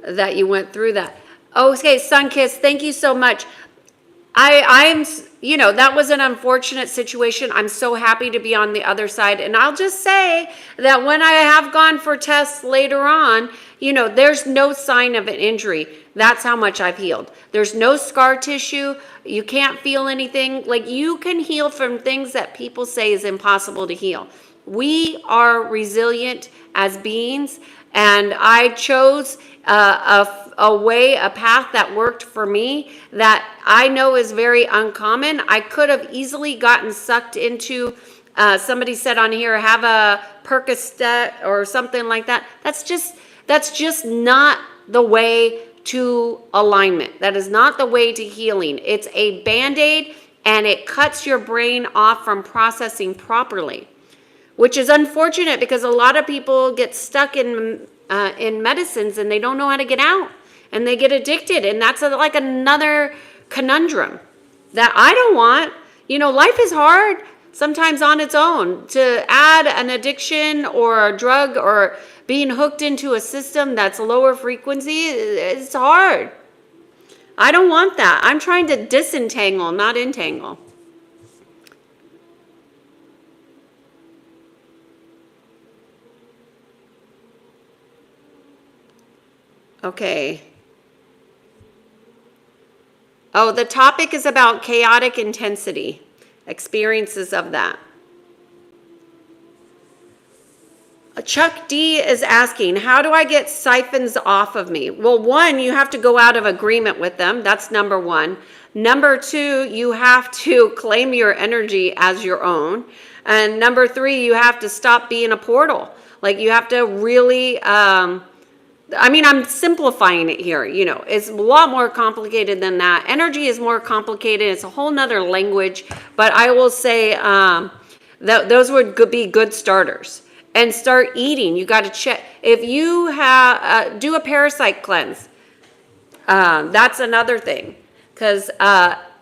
A: that you went through that. Oh, okay, Sun-kissed, thank you so much. I'm, that was an unfortunate situation. I'm so happy to be on the other side. And I'll just say that when I have gone for tests later on, there's no sign of an injury. That's how much I've healed. There's no scar tissue. You can't feel anything. Like, you can heal from things that people say is impossible to heal. We are resilient as beings, and I chose a path that worked for me that I know is very uncommon. I could have easily gotten sucked into, somebody said on here, have a Percocet or something like that. That's just not the way to alignment. That is not the way to healing. It's a Band-Aid, and it cuts your brain off from processing properly, which is unfortunate because a lot of people get stuck in medicines and they don't know how to get out, and they get addicted, and that's like another conundrum that I don't want. Life is hard sometimes on its own. To add an addiction or a drug or being hooked into a system that's lower frequency, it's hard. I don't want that. I'm trying to disentangle, not entangle. Okay. Oh, the topic is about chaotic intensity, experiences of that. Chuck D is asking, how do I get siphons off of me? Well, one, you have to go out of agreement with them. That's number one. Number two, you have to claim your energy as your own. And number three, you have to stop being a portal. Like, you have to really, I'm simplifying it here. It's a lot more complicated than that. Energy is more complicated. It's a whole nother language. But I will say that those would be good starters. And start eating. You got to check. If you have do a parasite cleanse, that's another thing. Because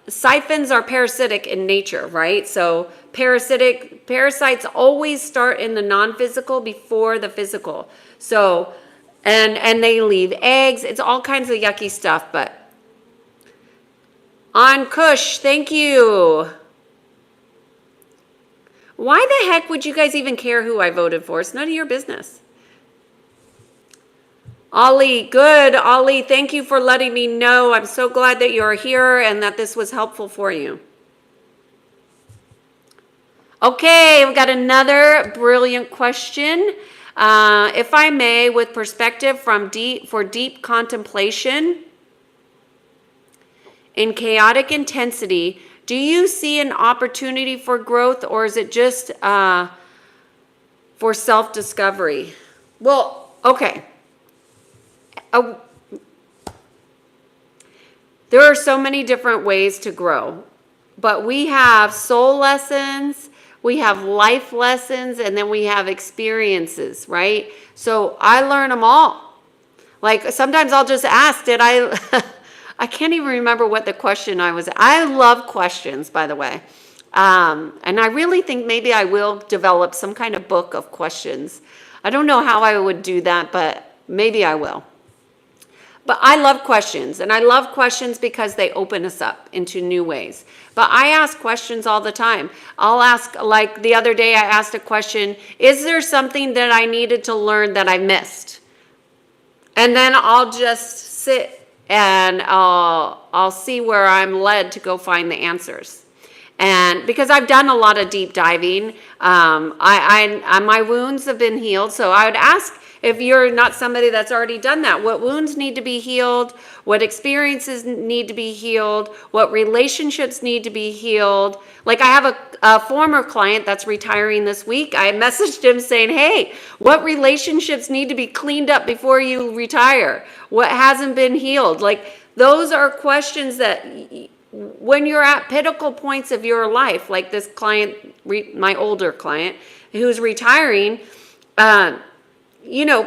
A: siphons are parasitic in nature, right? So parasites always start in the non-physical before the physical. So, and they leave eggs. It's all kinds of yucky stuff. But on Kush, thank you. Why the heck would you guys even care who I voted for? It's none of your business. Ollie, good. Ollie, thank you for letting me know. I'm so glad that you're here and that this was helpful for you. Okay, we've got another brilliant question. If I may, with perspective for deep contemplation in chaotic intensity, do you see an opportunity for growth, or is it just for self-discovery? Well, okay. There are so many different ways to grow, but we have soul lessons, we have life lessons, and then we have experiences, right? So I learn them all. Like sometimes I'll just ask, I can't even remember what the question I love questions, by the way. And I really think maybe I will develop some kind of book of questions. I don't know how I would do that, but maybe I will. But I love questions, and I love questions because they open us up into new ways. But I ask questions all the time. I'll ask, like the other day I asked a question, is there something that I needed to learn that I missed? And then I'll just sit and I'll see where I'm led to go find the answers. And because I've done a lot of deep diving, my wounds have been healed. So I would ask, if you're not somebody that's already done that, what wounds need to be healed, what experiences need to be healed, what relationships need to be healed. Like I have a former client that's retiring this week. I messaged him saying, hey, what relationships need to be cleaned up before you retire? What hasn't been healed? Like those are questions that when you're at pinnacle points of your life, like this client, my older client who's retiring,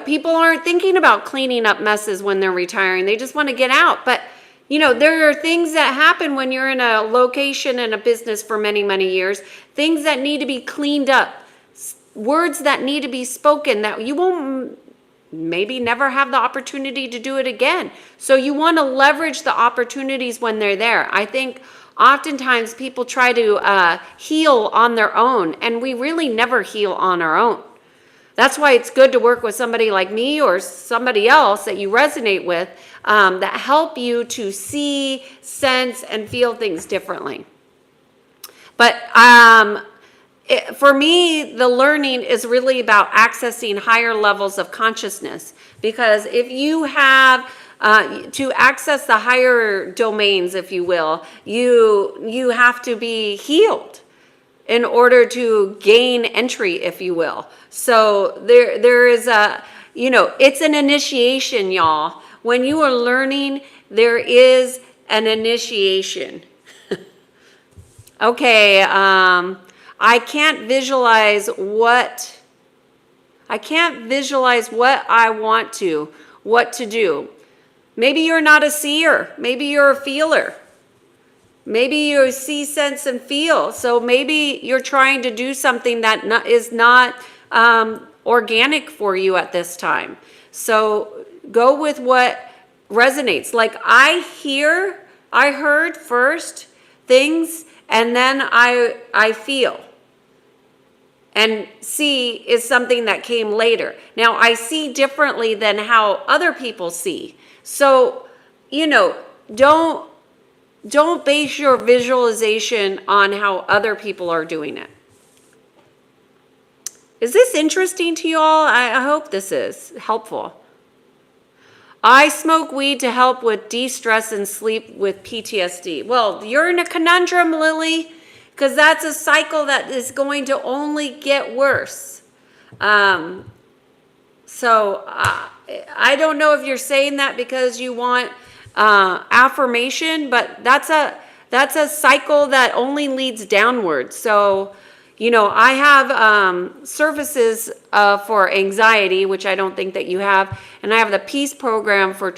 A: people aren't thinking about cleaning up messes when they're retiring. They just want to get out. But, there are things that happen when you're in a location and a business for many, many years, things that need to be cleaned up, words that need to be spoken that you won't maybe never have the opportunity to do it again. So you want to leverage the opportunities when they're there. I think oftentimes people try to heal on their own, and we really never heal on our own. That's why it's good to work with somebody like me or somebody else that you resonate with that help you to see, sense, and feel things differently. But for me, the learning is really about accessing higher levels of consciousness. Because if you have to access the higher domains, if you will, you have to be healed in order to gain entry, if you will. So there is it's an initiation, y'all. When you are learning, there is an initiation. Okay, I can't visualize what to do. Maybe you're not a seer. Maybe you're a feeler. Maybe you see, sense, and feel. So maybe you're trying to do something that is not organic for you at this time. So go with what resonates. Like I heard first things, and then I feel. And see is something that came later. Now I see differently than how other people see. So, don't base your visualization on how other people are doing it. Is this interesting to you all? I hope this is helpful. I smoke weed to help with de-stress and sleep with PTSD. Well, you're in a conundrum, Lily, because that's a cycle that is going to only get worse. So I don't know if you're saying that because you want affirmation, but that's a cycle that only leads downward. So, I have services for anxiety, which I don't think that you have, and I have the peace program for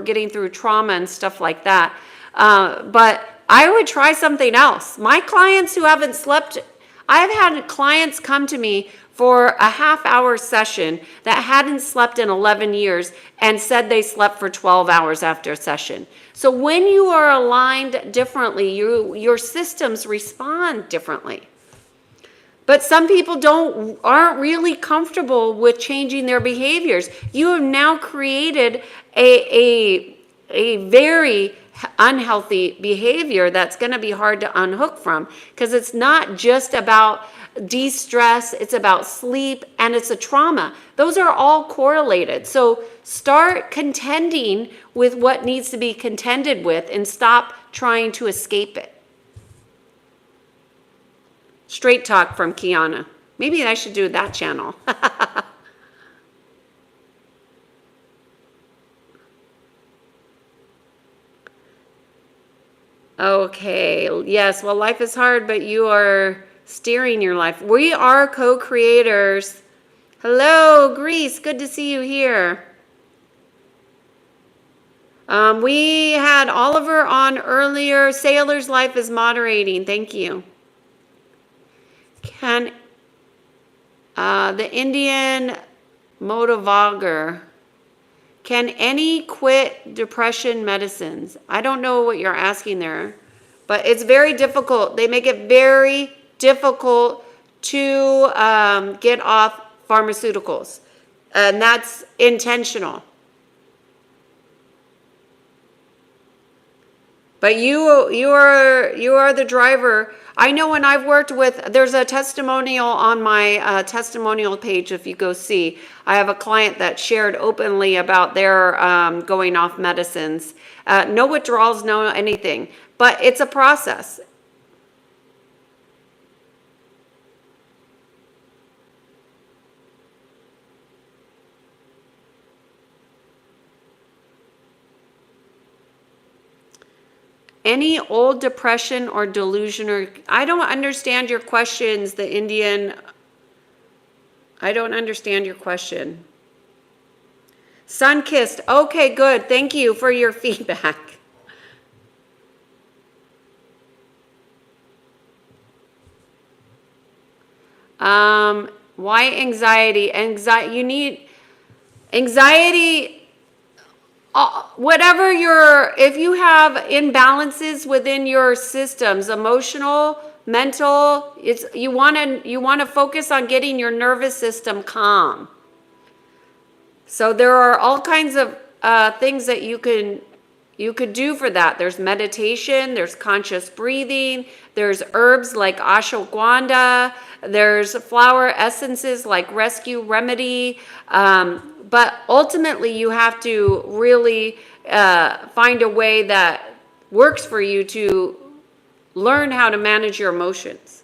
A: getting through trauma and stuff like that. But I would try something else. My clients who haven't slept, I've had clients come to me for a half-hour session that hadn't slept in 11 years and said they slept for 12 hours after a session. So when you are aligned differently, your systems respond differently. But some people aren't really comfortable with changing their behaviors. You have now created a very unhealthy behavior that's going to be hard to unhook from, because it's not just about de-stress, it's about sleep, and it's a trauma. Those are all correlated. So start contending with what needs to be contended with and stop trying to escape it. Straight talk from Kiana. Maybe I should do that channel. Okay. Yes. Well, life is hard, but you are steering your life. We are co-creators. Hello, Greece. Good to see you here. We had Oliver on earlier. Sailor's life is moderating. Thank you. Can the Indian Motivagar, can any quit depression medicines? I don't know what you're asking there, but it's very difficult. They make it very difficult to get off pharmaceuticals, and that's intentional. But you are the driver. I know when I've worked with, there's a testimonial on my testimonial page if you go see. I have a client that shared openly about their going off medicines. No withdrawals, no anything. But it's a process. Any old depression or delusion, or I don't understand your questions, the Indian. I don't understand your question. Sun-kissed. Okay, good. Thank you for your feedback. Why anxiety? You need anxiety. Whatever if you have imbalances within your systems, emotional, mental, you want to focus on getting your nervous system calm. So there are all kinds of things that you could do for that. There's meditation, there's conscious breathing, there's herbs like ashwagandha, there's flower essences like Rescue Remedy. But ultimately, you have to really find a way that works for you to learn how to manage your emotions.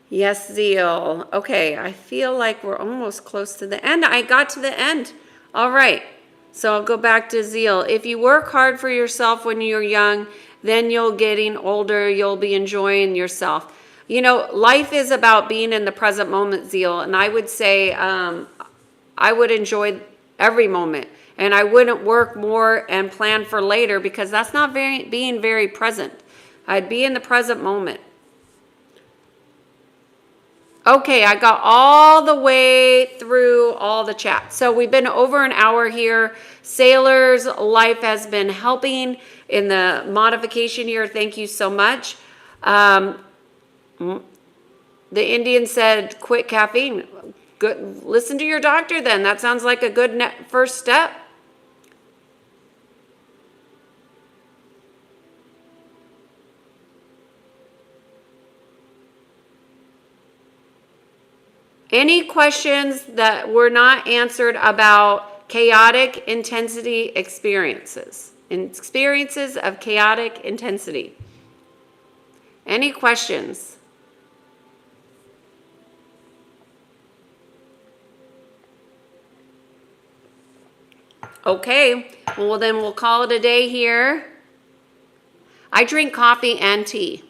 A: Yes, Zeal. Okay, I feel like we're almost close to the end. I got to the end. All right. So I'll go back to Zeal. If you work hard for yourself when you're young, then you'll getting older, you'll be enjoying yourself. You know, life is about being in the present moment, Zeal. And I would say I would enjoy every moment. And I wouldn't work more and plan for later, because that's not being very present. I'd be in the present moment. Okay, I got all the way through all the chat. So we've been over an hour here. Sailor's life has been helping in the modification here. Thank you so much. The Indian said, quit caffeine. Good. Listen to your doctor then. That sounds like a good first step. Any questions that were not answered about chaotic intensity experiences? Experiences of chaotic intensity. Any questions? Okay, well then we'll call it a day here. I drink coffee and tea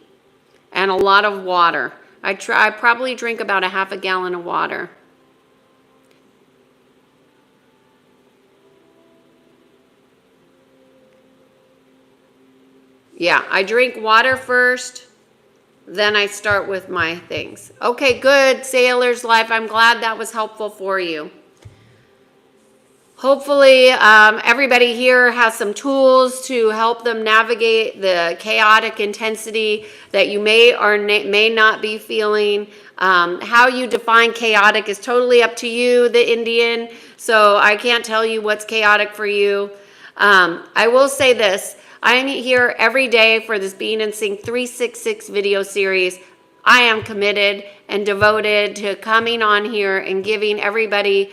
A: and a lot of water. I probably drink about a half a gallon of water. Yeah, I drink water first, then I start with my things. Okay, good. Sailor's life. I'm glad that was helpful for you. Hopefully, everybody here has some tools to help them navigate the chaotic intensity that you may or may not be feeling. How you define chaotic is totally up to you, the Indian. So I can't tell you what's chaotic for you. I will say this. I am here every day for this Being in Sync 366 video series. I am committed and devoted to coming on here and giving everybody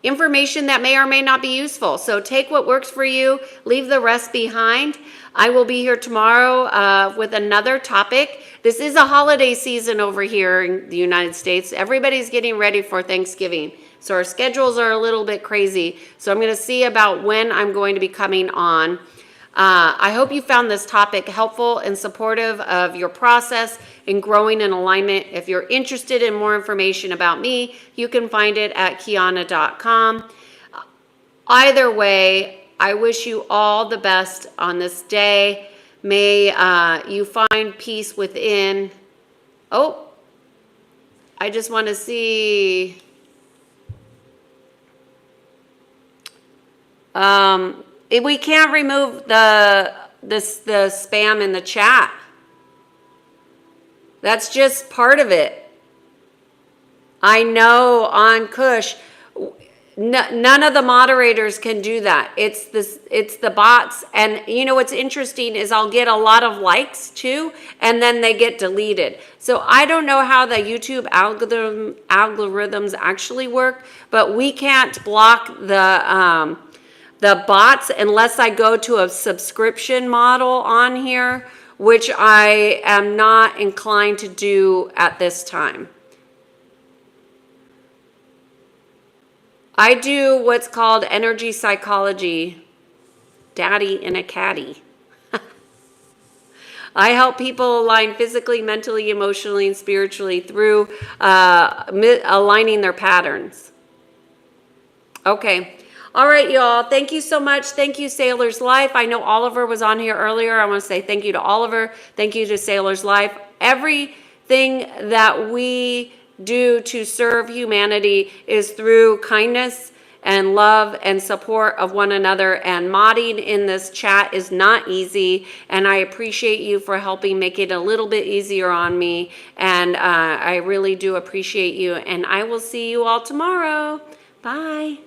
A: information that may or may not be useful. So take what works for you, leave the rest behind. I will be here tomorrow with another topic. This is a holiday season over here in the United States. Everybody's getting ready for Thanksgiving. So our schedules are a little bit crazy. So I'm going to see about when I'm going to be coming on. I hope you found this topic helpful and supportive of your process in growing in alignment. If you're interested in more information about me, you can find it at kiana.com. Either way, I wish you all the best on this day. May you find peace within. Oh, I just want to see. We can't remove the spam in the chat. That's just part of it. I know on Kush, none of the moderators can do that. It's the bots. And you know what's interesting is I'll get a lot of likes too, and then they get deleted. So I don't know how the YouTube algorithms actually work, but we can't block the bots unless I go to a subscription model on here, which I am not inclined to do at this time. I do what's called energy psychology, daddy in a caddy. I help people align physically, mentally, emotionally, and spiritually through aligning their patterns. Okay. All right, y'all. Thank you so much. Thank you, Sailor's Life. I know Oliver was on here earlier. I want to say thank you to Oliver. Thank you to Sailor's Life. Everything that we do to serve humanity is through kindness and love and support of one another. And modding in this chat is not easy. And I appreciate you for helping make it a little bit easier on me. And I really do appreciate you. And I will see you all tomorrow. Bye.